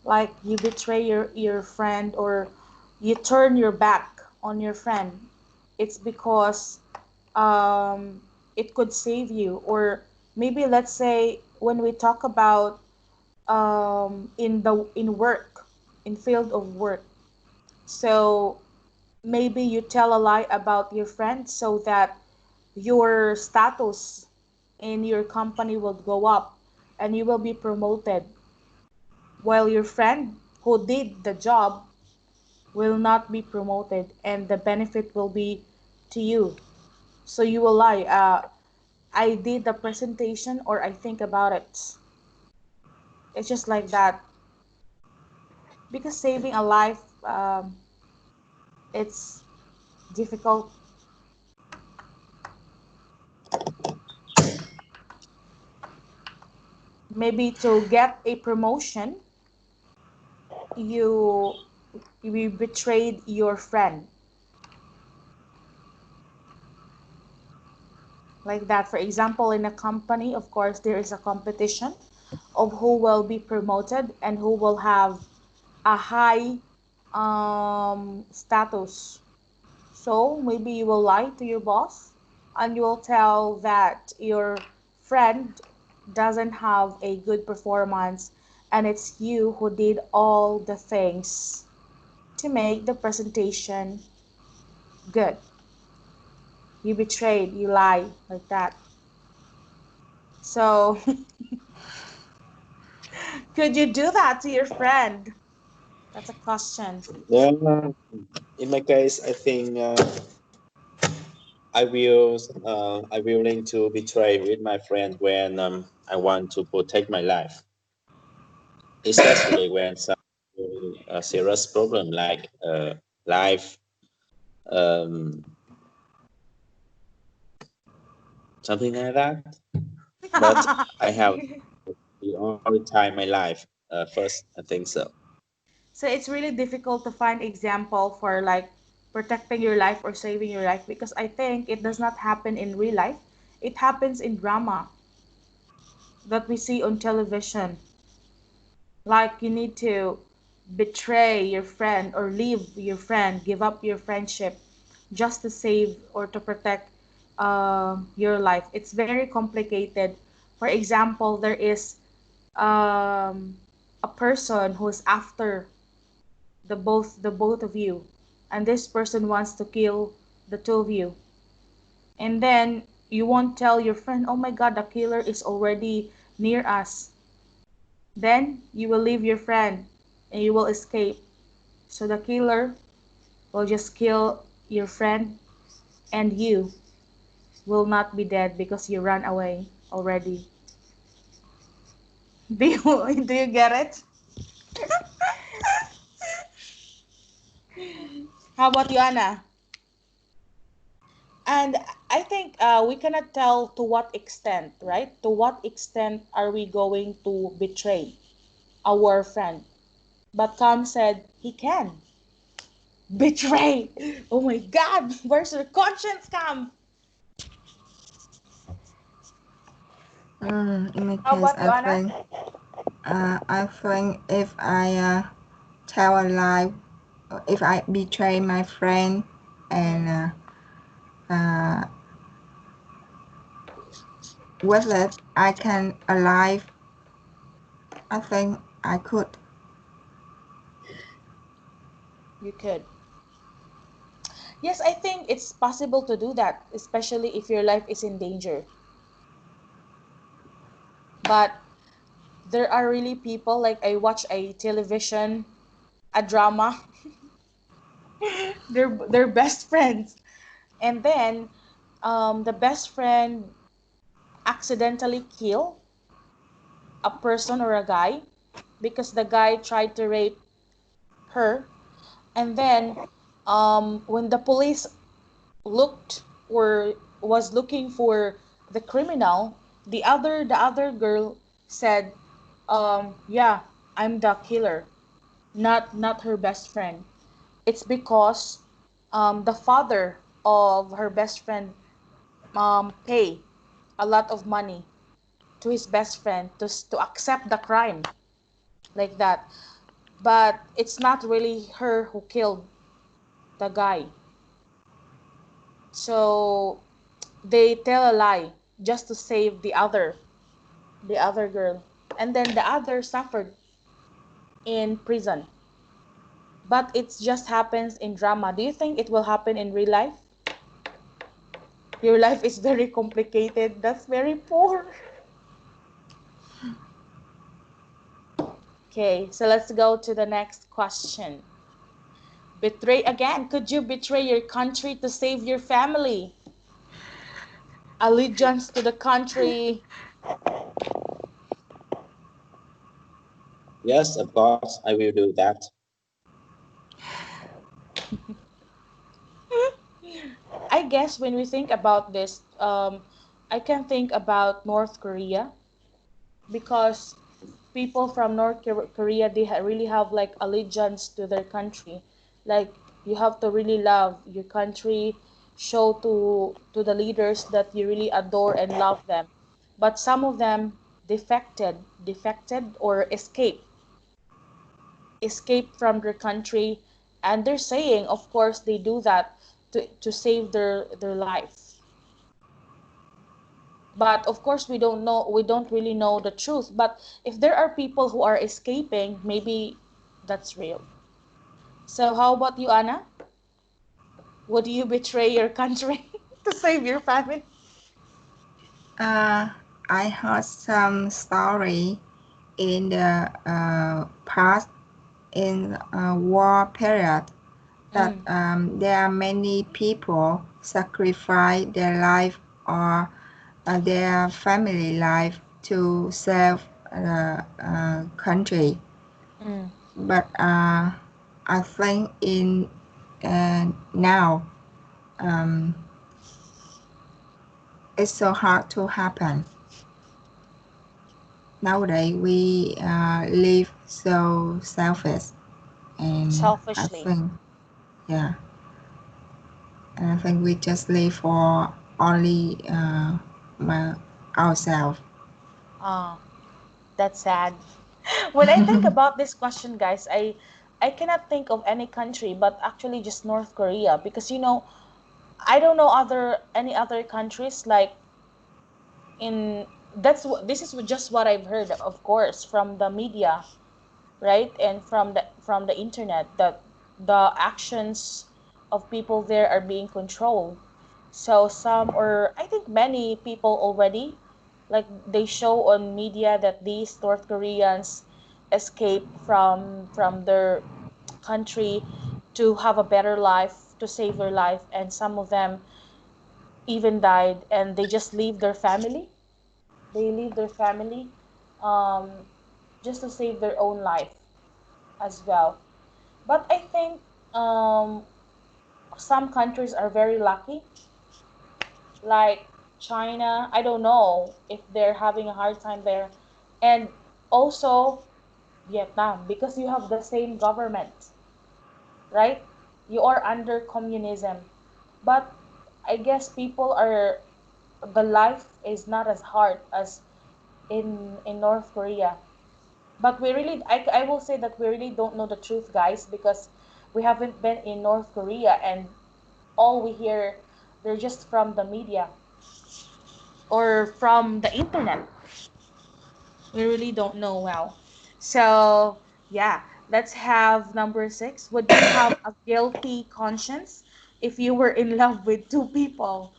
Like you betray your friend or you turn your back on your friend. It's because um, it could save you. Or maybe let's say when we talk about in work, in field of work. So maybe you tell a lie about your friend so that your status in your company will go up and you will be promoted, while your friend who did the job will not be promoted and the benefit will be to you. So you will lie. I did the presentation or I think about it. It's just like that. Because saving a life, it's difficult. Maybe to get a promotion, you you betrayed your friend, like that. For example, in a company, of course, there is a competition of who will be promoted and who will have a high status. So maybe you will lie to your boss and you will tell that your friend doesn't have a good performance and it's you who did all the things to make the presentation good. You betrayed, you lie, like that. So, could you do that to your friend? That's a question. Yeah, in my case, I think I willing to betray with my friend when I want to protect my life, especially when some serious problem like life, um, something like that. But I have the only time my life first. I think so. So it's really difficult to find example for like protecting your life or saving your life because I think it does not happen in real life. It happens in drama that we see on television. Like you need to betray your friend or leave your friend, give up your friendship just to save or to protect your life. It's very complicated. For example, there is a person who's after the both of you, and this person wants to kill the two of you, and then you won't tell your friend, oh my god, the killer is already near us. Then you will leave your friend and you will escape. So the killer will just kill your friend and you will not be dead because you ran away already. Do you get it? How about you, Anna? And I think we cannot tell to what extent, right? To what extent are we going to betray our friend? But Tom said he can betray. Oh my God, where's your conscience come? In my How case, about you, Anna? I think if I tell a lie, if I betray my friend, and uh, with it I can alive, I think I could. You could. Yes, I think it's possible to do that, especially if your life is in danger. But there are really people like I watch a television, a drama, they're best friends. And then the best friend accidentally kill a person or a guy because the guy tried to rape her. And then when the police looked or was looking for the criminal, the other girl said, yeah, I'm the killer, not her best friend. It's because the father of her best friend pay a lot of money to his best friend to accept the crime like that. But it's not really her who killed the guy. So they tell a lie just to save the other girl. And then the other suffered in prison. But it just happens in drama. Do you think it will happen in real life? Your life is very complicated. That's very poor. Okay, so let's go to the next question. Betray again. Could you betray your country to save your family? Allegiance to the country. Yes, of course, I will do that. I guess when we think about this, I can think about North Korea because people from North Korea they really have like allegiance to their country. Like you have to really love your country, show to the leaders that you really adore and love them. But some of them defected or escaped from their country, and they're saying, of course, they do that to save their life. But of course we don't really know the truth, but if there are people who are escaping, maybe that's real. So how about you, Anna? Would you betray your country to save your family? Uh, I heard some story in the past in war period that Mm, there are many people sacrifice their life or their family life to save the country. mm, But I think in now um, it's so hard to happen. Nowadays we live so selfish, and I selfishly. think yeah, and I think we just live for only my, ourselves. Ah, that's sad. When I think about this question, guys, I cannot think of any country but actually just North Korea because I don't know any other countries like in this is just what I've heard, of course, from the media, right, and from the internet, that the actions of people there are being controlled. So some, or I think many people already, like they show on media that these North Koreans escape from their country to have a better life, to save their life, and some of them even died, and they just leave their family. They leave their family um, just to save their own life as well. But I think um, some countries are very lucky, like China. I don't know if they're having a hard time there, and also Vietnam, because you have the same government, right? You are under communism, but I guess people are the life is not as hard as in North Korea. But I will say that we really don't know the truth, guys, because we haven't been in North Korea, and all we hear, they're just from the media or from the internet. We really don't know well. So, yeah, let's have number 6. Would you have a guilty conscience if you were in love with two people?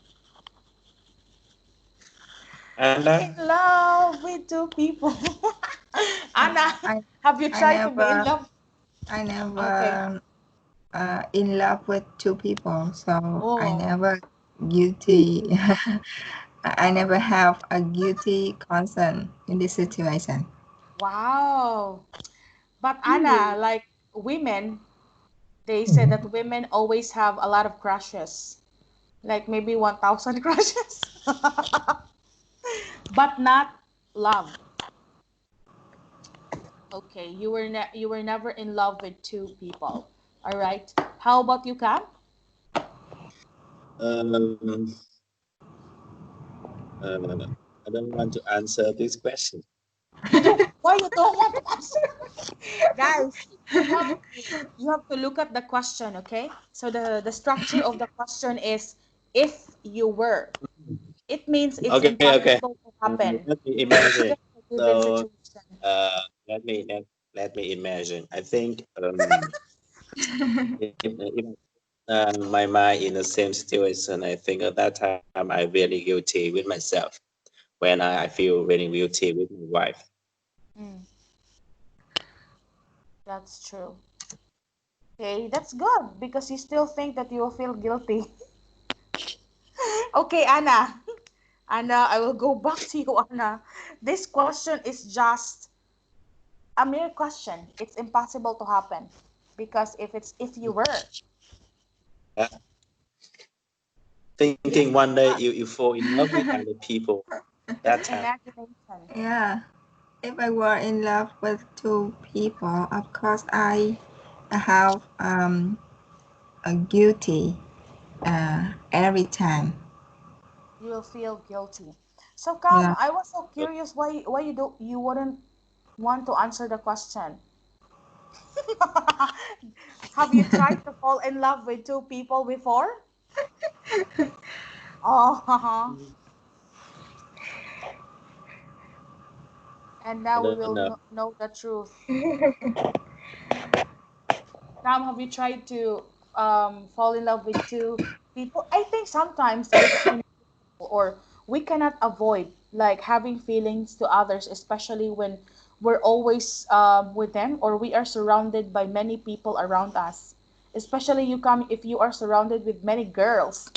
In Anna, love with two people. Anna, I have you I tried to be in never love? I Okay. never in love with two people, so I Oh, never guilty. I never have a guilty conscience in this situation. wow. But Anna, really? like, women, they say that women always have a lot of crushes, like maybe 1,000 crushes, but not love. Okay, you were never in love with two people. All right. How about you, Cam? Um, I don't want to answer this question. You don't. Why you don't want to answer? Guys, you have to look at the question, okay? So the structure of the question is if you were. It means it's Okay, okay. impossible to happen. Let me It's imagine. just a given So, situation. uh, let me imagine. I think if my mind in the same situation, I think at that time I really guilty with myself when I feel really guilty with my wife. Mm, that's true. Okay, that's good because you still think that you will feel guilty. Okay, Anna. Anna, I will go back to you, Anna. This question is just a mere question. It's impossible to happen because if you were, Yeah. yes, Thinking one day you fall in love with other people. That time. imagination. Yeah. If I were in love with two people, of course I have a guilty every time. You will feel guilty. So come, Yeah. I was so curious why you wouldn't want to answer the question. Have you tried to fall in love with two people before? Oh, and I now we don't will know. know the truth. Come, have you tried to fall in love with two people? I think sometimes it's inevitable or we cannot avoid like having feelings to others, especially when we're always with them or we are surrounded by many people around us. Especially you come if you are surrounded with many girls.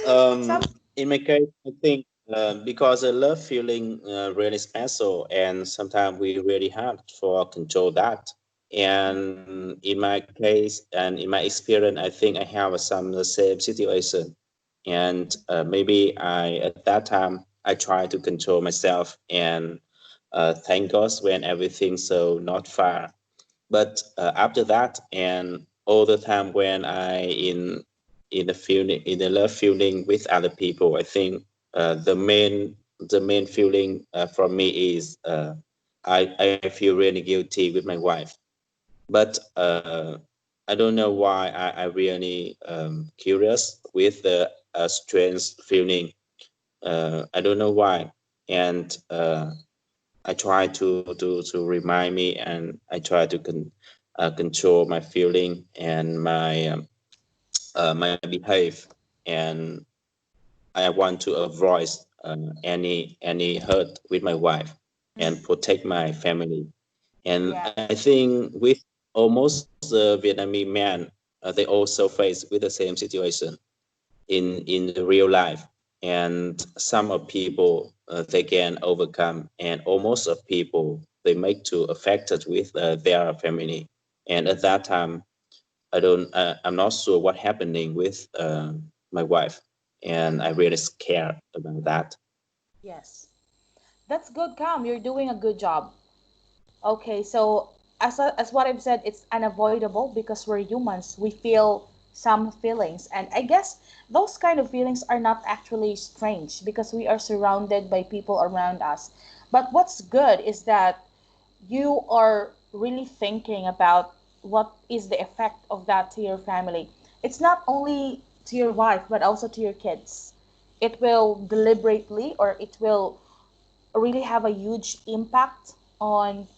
Um, Some in my case, I think because I love feeling really special, and sometimes we really hard for control that. And in my case, and in my experience, I think I have some the same situation. And maybe I at that time I try to control myself, and thank God when everything so not far. But after that, and all the time when I in the feeling in the love feeling with other people, I think the main feeling for me is I feel really guilty with my wife. But I don't know why I really curious with the strange feeling. I don't know why, and I try to remind me, and I try to control my feeling and my behave, and I want to avoid any hurt with my wife and protect my family. And yeah. I think with almost the Vietnamese men, they also face with the same situation in the real life, and some of people they can overcome, and almost of people they make to affected with their family. And at that time I'm not sure what happening with my wife, and I really scared about that. Yes. That's good, Cam. You're doing a good job. Okay, so as what I've said, it's unavoidable because we're humans. We feel some feelings, and I guess those kind of feelings are not actually strange because we are surrounded by people around us. But what's good is that you are really thinking about what is the effect of that to your family. It's not only to your wife, but also to your kids. It will deliberately or it will really have a huge impact on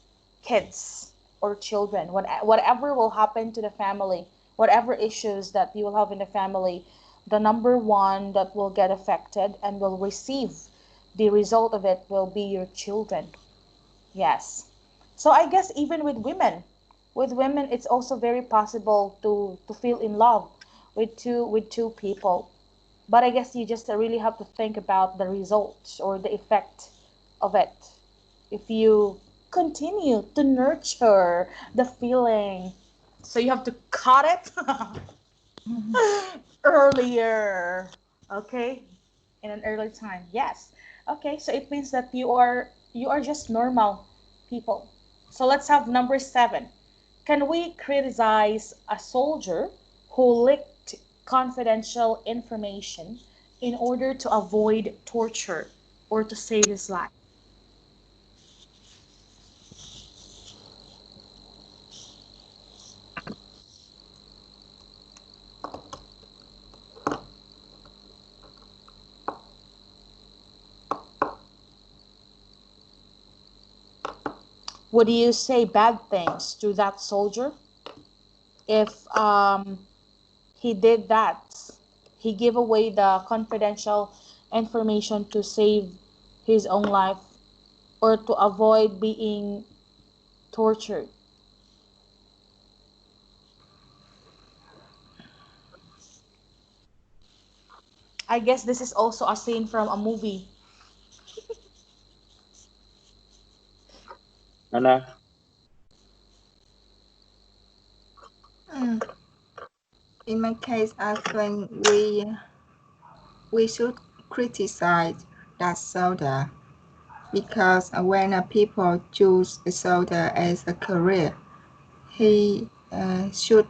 kids or children. Whatever will happen to the family, whatever issues that you will have in the family, the number one that will get affected and will receive the result of it will be your children. Yes. So I guess even with women, it's also very possible to feel in love with two people. But I guess you just really have to think about the results or the effect of it. If you continue to nurture the feeling. So you have to cut it earlier. Okay? In an early time. Yes. Okay, so it means that you are just normal people. So let's have number 7. Can we criticize a soldier who leaked confidential information in order to avoid torture or to save his life? Would you say bad things to that soldier if he did that? He gave away the confidential information to save his own life or to avoid being tortured. I guess this is also a scene from a movie. Anna, Mm. In my case, I think we should criticize that soldier because when people choose a soldier as a career, he should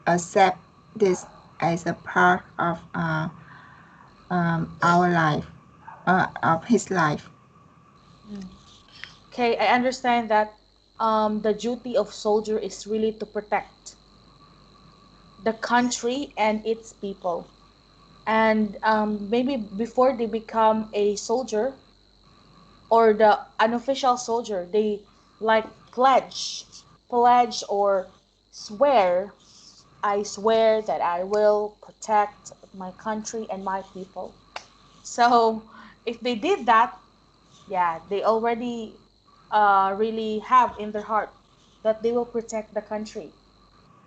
accept this as a part of our life, of his life. Okay, I understand that the duty of soldier is really to protect the country and its people. And maybe before they become a soldier or the unofficial soldier, they like pledge or swear. I swear that I will protect my country and my people. So if they did that, yeah, they already really have in their heart that they will protect the country,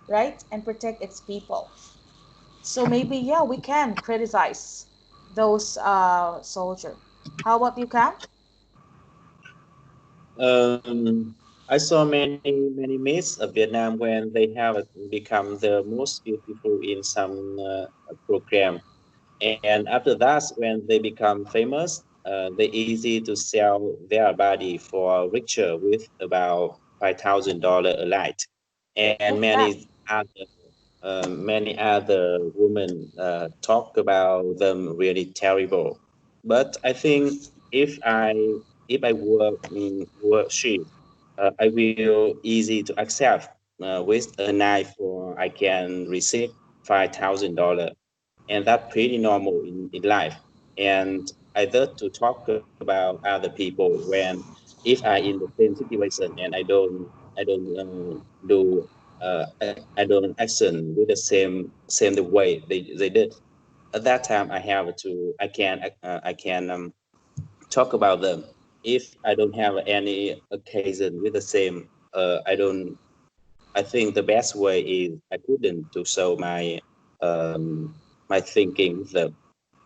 right? And protect its people. So maybe, yeah, we can criticize those soldier. How about you, Cam? I saw many myths of Vietnam when they have become the most beautiful in some program, and after that, when they become famous, they easy to sell their body for richer with about $5,000 a night, and Who's that? many other women talk about them really terrible. But I think if I were she, I will easy to accept with a knife or I can receive $5,000, and that's pretty normal in life. And I love to talk about other people when if I in the same situation and I don't do I don't action with the same the way they did. At that time, I can talk about them. If I don't have any occasion with the same, I don't. I think the best way is I couldn't to show my thinking with them.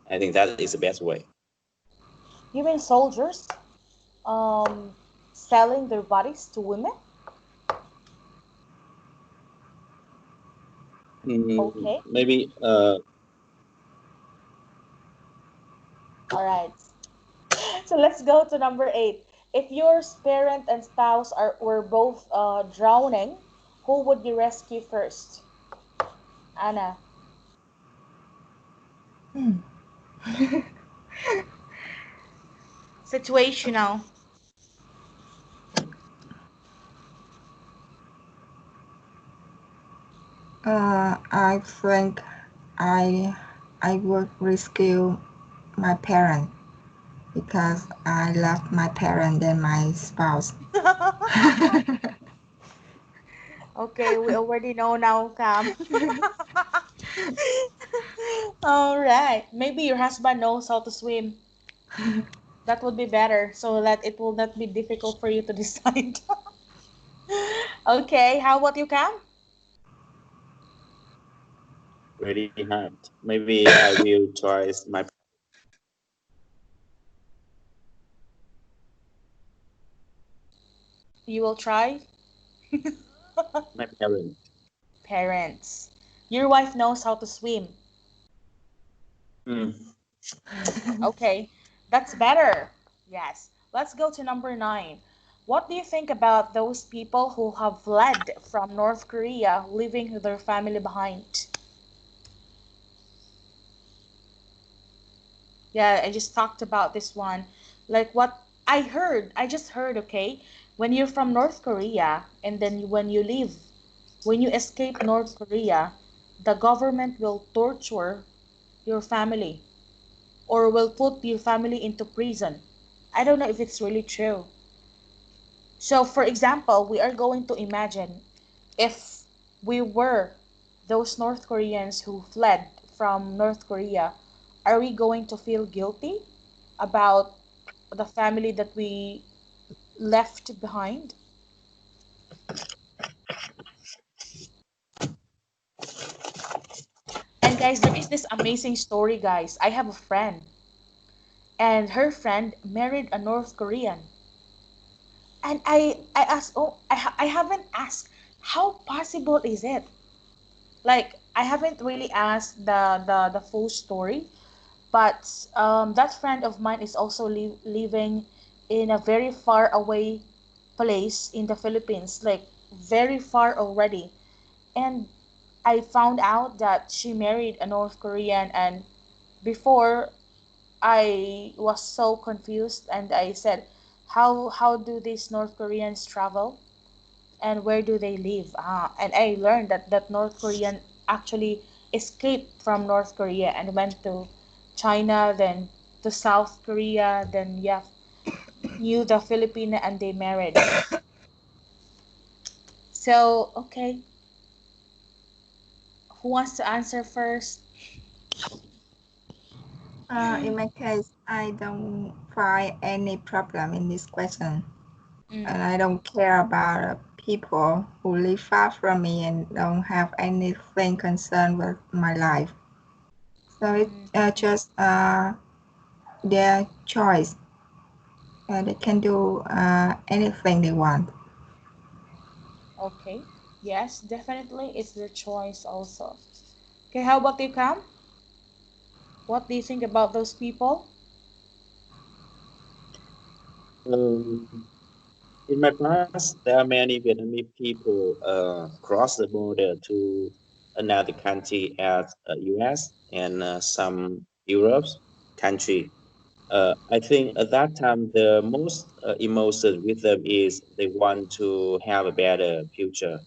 I think that is the best way. You mean soldiers um, selling their bodies to women? Okay, Maybe all right. So let's go to number 8. If your parent and spouse were both drowning, who would you rescue first? Anna. Hmm. Situational. I think I I would rescue my parent because I love my parent and my spouse. Okay, we already know now, Cam. All right. Maybe your husband knows how to swim. That would be better so that it will not be difficult for you to decide. Okay, how about you, Cam? really hard. Maybe I will choose my. You will try? My parents. Parents. Your wife knows how to swim. Mm. Okay, that's better. Yes. Let's go to number 9. What do you think about those people who have fled from North Korea, leaving their family behind? Yeah, I just talked about this one. Like what I just heard, okay? When you're from North Korea and then when you leave, when you escape North Korea, the government will torture your family or will put your family into prison. I don't know if it's really true. So, for example, we are going to imagine if we were those North Koreans who fled from North Korea, are we going to feel guilty about the family that we left behind? And guys, there is this amazing story, guys. I have a friend, and her friend married a North Korean. And I asked, oh, I haven't asked, how possible is it? Like, I haven't really asked the full story, but that friend of mine is also living in a very far away place in the Philippines, like very far already. And I found out that she married a North Korean, and before I was so confused and I said, how do these North Koreans travel and where do they live? And I learned that North Korean actually escaped from North Korea and went to China, then to South Korea, then yeah, knew the Filipina and they married. So, okay, who wants to answer first? In my case, I don't find any problem in this question. Mm, And I don't care about people who live far from me and don't have anything concerned with my life. So it's mm, just their choice. They can do anything they want. okay. Yes, definitely, it's their choice also. Okay, how about you, Cam? What do you think about those people? Um, in my past, there are many Vietnamese people cross the border to another country as U.S. and some Europe country. I think at that time the most emotion with them is they want to have a better future.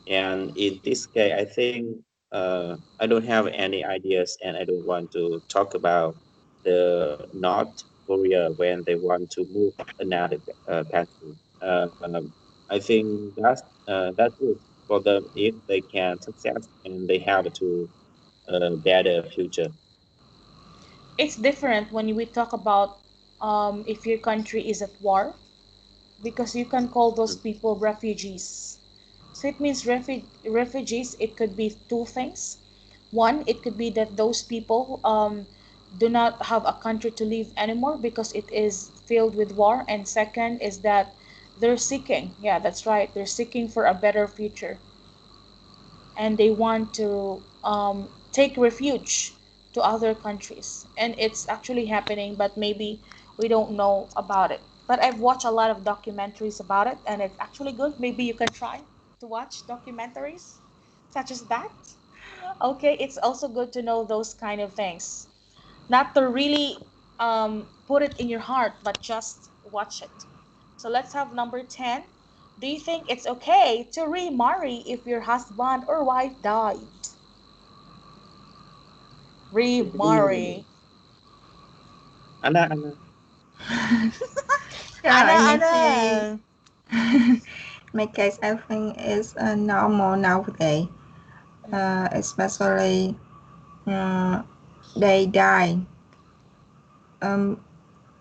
And in this case, I think I don't have any ideas, and I don't want to talk about the North Korea when they want to move another country. I think that's good for them if they can success and they have to better future. It's different when we talk about if your country is at war, because you can call those people refugees. So it means refugees, it could be two things. One, it could be that those people do not have a country to live anymore because it is filled with war. And second is that they're seeking, yeah, that's right, they're seeking for a better future and they want to take refuge to other countries. And it's actually happening, but maybe we don't know about it. But I've watched a lot of documentaries about it, and it's actually good. Maybe you can try to watch documentaries such as that. Okay, it's also good to know those kind of things. Not to really put it in your heart, but just watch it. So let's have number 10. Do you think it's okay to remarry if your husband or wife died? Mm. Remarry. Anna. Yeah, Ana, in my case, Ana. I think it's normal nowadays, especially uh, they die. Um,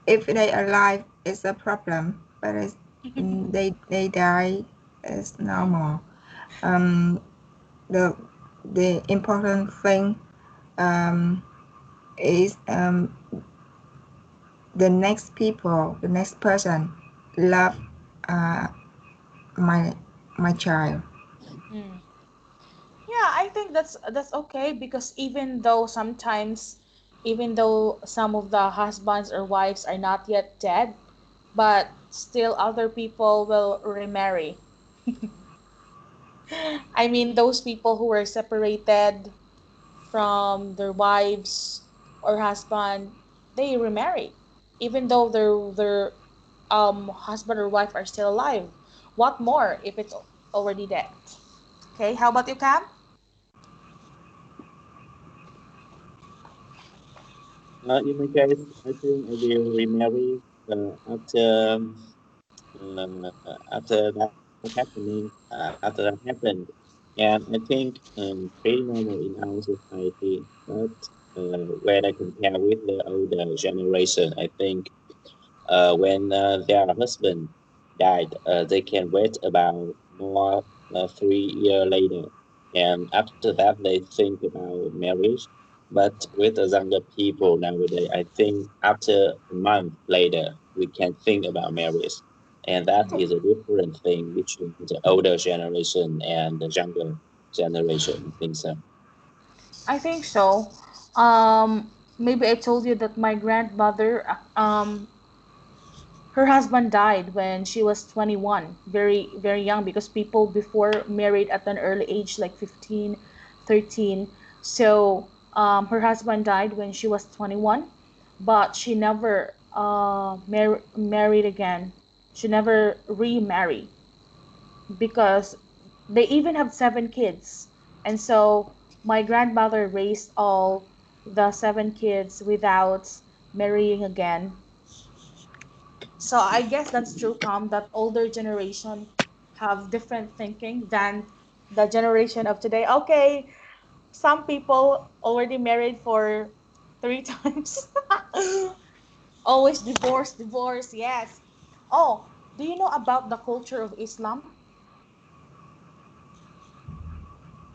if they alive, it's a problem, but they die is normal. Um, the the important thing is the next person love uh, my child. Mm. Yeah, I think that's okay because even though some of the husbands or wives are not yet dead, but still other people will remarry. I mean, those people who were separated from their wives or husband, they remarry, even though their husband or wife are still alive. What more if it's already dead? Okay, how about you, Cam? In my case, I think I will remarry after that happening, after that happened, and I think pretty normal in our society. But when I compare with the older generation, I think when their husband died, they can wait about more 3 year later, and after that they think about marriage. But with the younger people nowadays, I think after a month later we can think about marriage, and that is a different thing between the older generation and the younger generation. I think so. I think so. Maybe I told you that my grandmother, her husband died when she was 21, very, very young, because people before married at an early age, like 15, 13. So, her husband died when she was 21, but she never married again. She never remarried because they even have 7 kids. And so my grandmother raised all the 7 kids without marrying again. So I guess that's true, Tom, that older generation have different thinking than the generation of today. Okay, some people already married for 3 times. Always divorce, divorce, yes. Oh, do you know about the culture of Islam?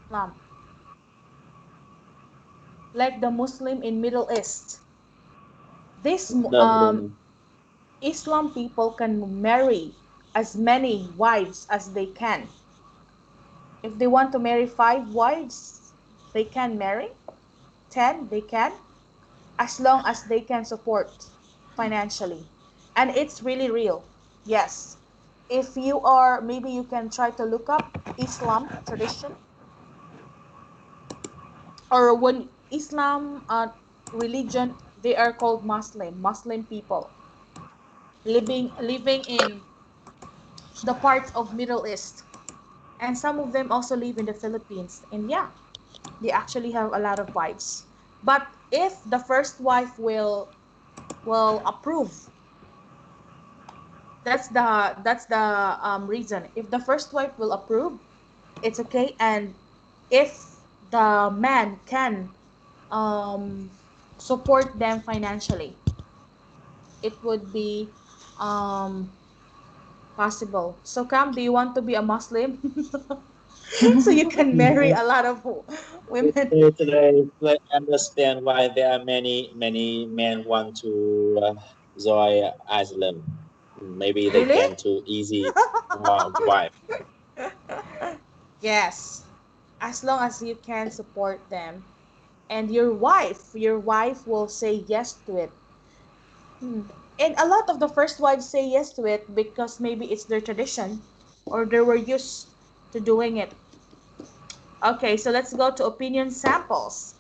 Islam, like the Muslim in Middle East. This No, I don't know. Islam people can marry as many wives as they can. If they want to marry 5 wives, they can marry. 10, they can, as long as they can support financially. And it's really real. Yes. If you are, maybe you can try to look up Islam tradition, or when Islam religion, they are called Muslim people living in the parts of Middle East, and some of them also live in the Philippines. And yeah, they actually have a lot of wives. But if the first wife will approve, that's the reason. If the first wife will approve, it's okay. And if the man can um, support them financially, it would be um, possible. So, Cam, do you want to be a Muslim so you can marry Mhm. a lot of women? Today, I understand why there are many men want to join Iceland. Maybe they Really? can too easy wife. Yes, as long as you can support them, and your wife will say yes to it. Hmm. And a lot of the first wives say yes to it because maybe it's their tradition or they were used to doing it. Okay, so let's go to opinion samples.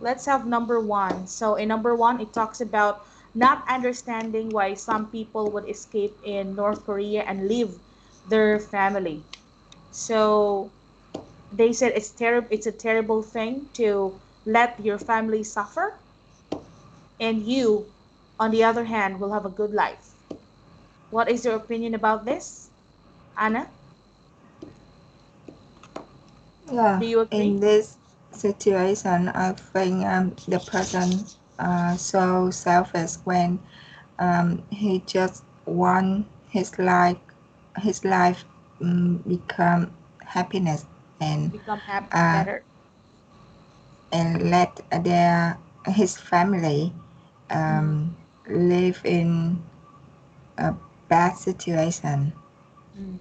Let's have number one. So in number one, it talks about not understanding why some people would escape in North Korea and leave their family. So they said it's a terrible thing to let your family suffer, and you, on the other hand, will have a good life. What is your opinion about this, Anna? Yeah, Do you agree? in this situation, I think the person so selfish when he just want his life become happiness, and Become happy uh, better. let their his family Mm, live in a bad situation. mm.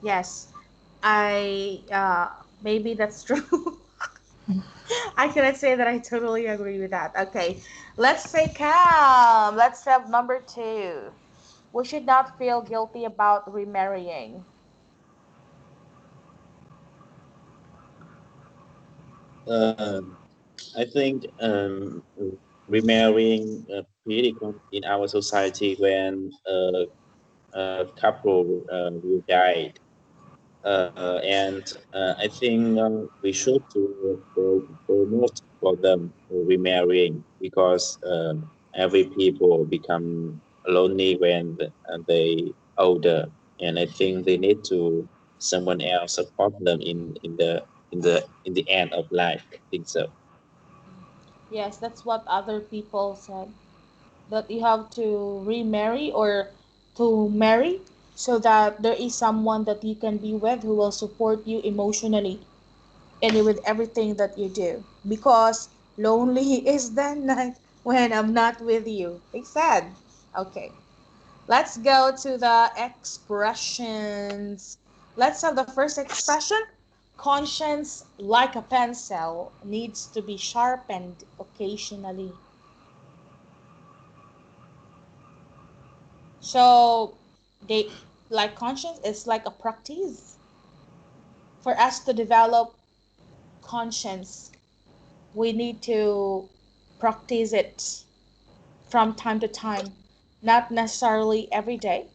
Yes, I maybe that's true. I cannot say that I totally agree with that. Okay, let's say calm. Let's have number two. We should not feel guilty about remarrying. Um, I think remarrying pretty common in our society when a couple will die. And I think we should to promote for them remarrying because every people become lonely when they older, and I think they need to someone else support them in the end of life. I think so. Yes, that's what other people said. That you have to remarry or to marry so that there is someone that you can be with who will support you emotionally and with everything that you do. Because lonely is the night when I'm not with you. It's sad. Okay. Let's go to the expressions. Let's have the first expression. Conscience, like a pencil, needs to be sharpened occasionally. So, they like conscience is like a practice for us to develop conscience. We need to practice it from time to time, not necessarily every day,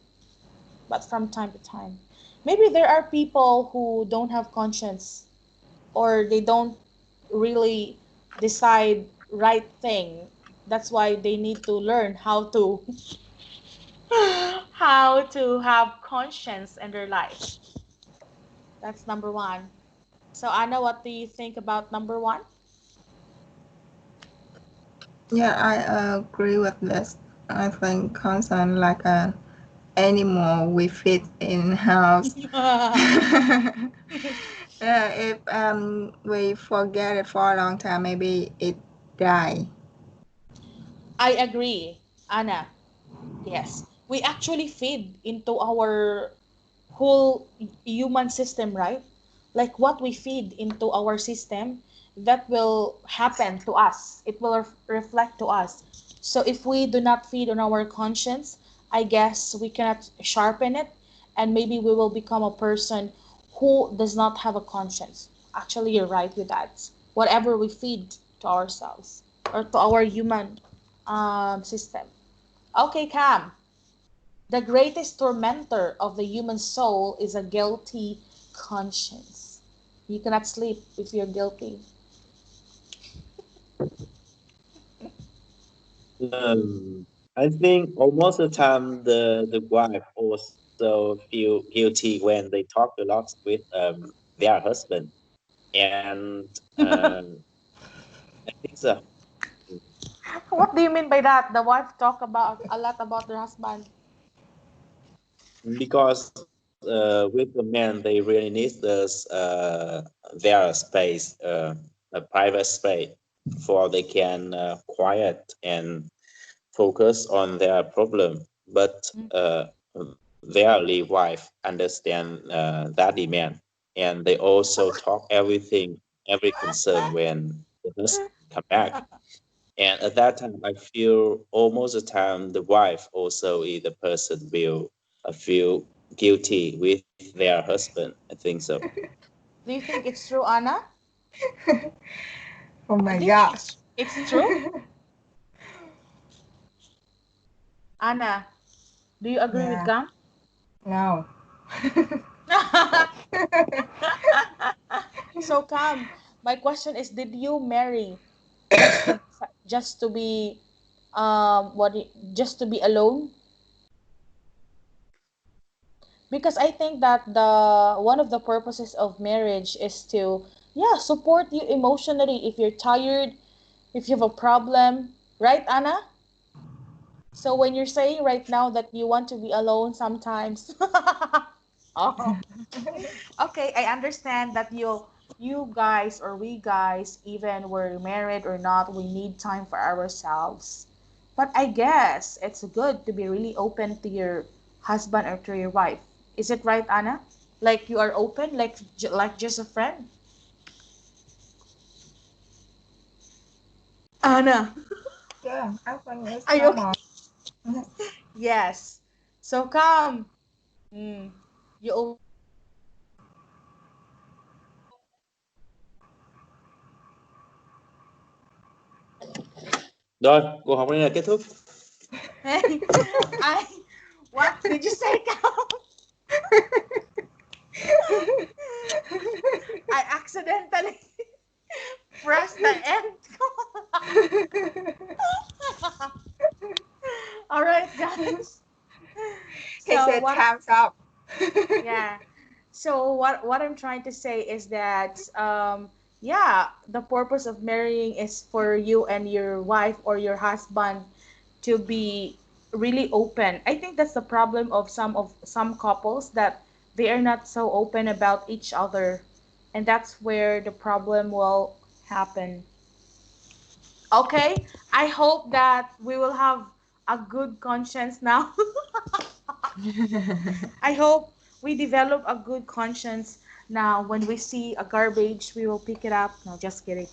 but from time to time. Maybe there are people who don't have conscience or they don't really decide right thing. That's why they need to learn how to how to have conscience in their life. That's number one. So Anna, what do you think about number one? Yeah, I agree with this. I think concern like an animal we feed in house. If we forget it for a long time, maybe it die. I agree, Anna. Yes, we actually feed into our whole human system, right? Like what we feed into our system, that will happen to us. It will reflect to us. So if we do not feed on our conscience, I guess we cannot sharpen it, and maybe we will become a person who does not have a conscience. Actually, you're right with that. Whatever we feed to ourselves or to our human system. Okay, Cam. The greatest tormentor of the human soul is a guilty conscience. You cannot sleep if you're guilty. I think almost the time the wife also feel guilty when they talk a lot with their husband, and I think so What do you mean by that? The wife talk about a lot about their husband. because with the men they really need this their space, a private space, for they can quiet and focus on their problem, but Mm. their wife understand that demand, and they also talk everything, every concern when the husband come back. And at that time, I feel almost the time the wife also is the person will feel guilty with their husband. I think so. Do you think it's true, Anna? Oh my Do you think gosh. it's true? Anna, do you agree with Yeah, Cam? no. So Cam, my question is, did you marry just to just to be just to be alone? Because I think that the one of the purposes of marriage is to, yeah, support you emotionally if you're tired, if you have a problem, right, Anna? So when you're saying right now that you want to be alone sometimes, oh, okay, I understand that you guys or we guys, even we're married or not, we need time for ourselves. But I guess it's good to be really open to your husband or to your wife. Is it right, Anna? Like you are open, like just a friend. Anna, Yeah, I think it's are you okay? normal. Yes. So come. Mm. You Rồi, cuộc học này là kết thúc. Hey, I. What did you say, come? I accidentally pressed the end. All right, guys. He So said what? time's up. Yeah. So what I'm trying to say is that yeah, the purpose of marrying is for you and your wife or your husband to be really open. I think that's the problem of some couples, that they are not so open about each other, and that's where the problem will happen. Okay? I hope that we will have a good conscience now. I hope we develop a good conscience now. When we see a garbage, we will pick it up. No, just kidding.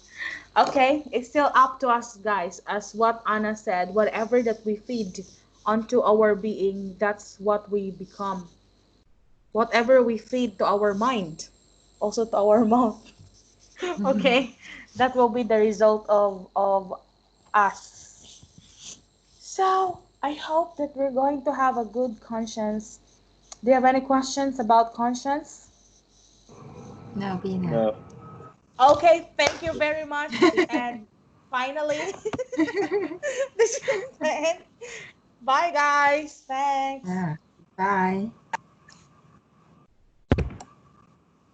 Okay, it's still up to us, guys. As what Anna said, whatever that we feed onto our being, that's what we become. Whatever we feed to our mind, also to our mouth. Okay, that will be the result of us. So I hope that we're going to have a good conscience. Do you have any questions about conscience? No, Bina. No. Okay, thank you very much. And finally, this is the end. Bye, guys. Thanks. Yeah. Bye.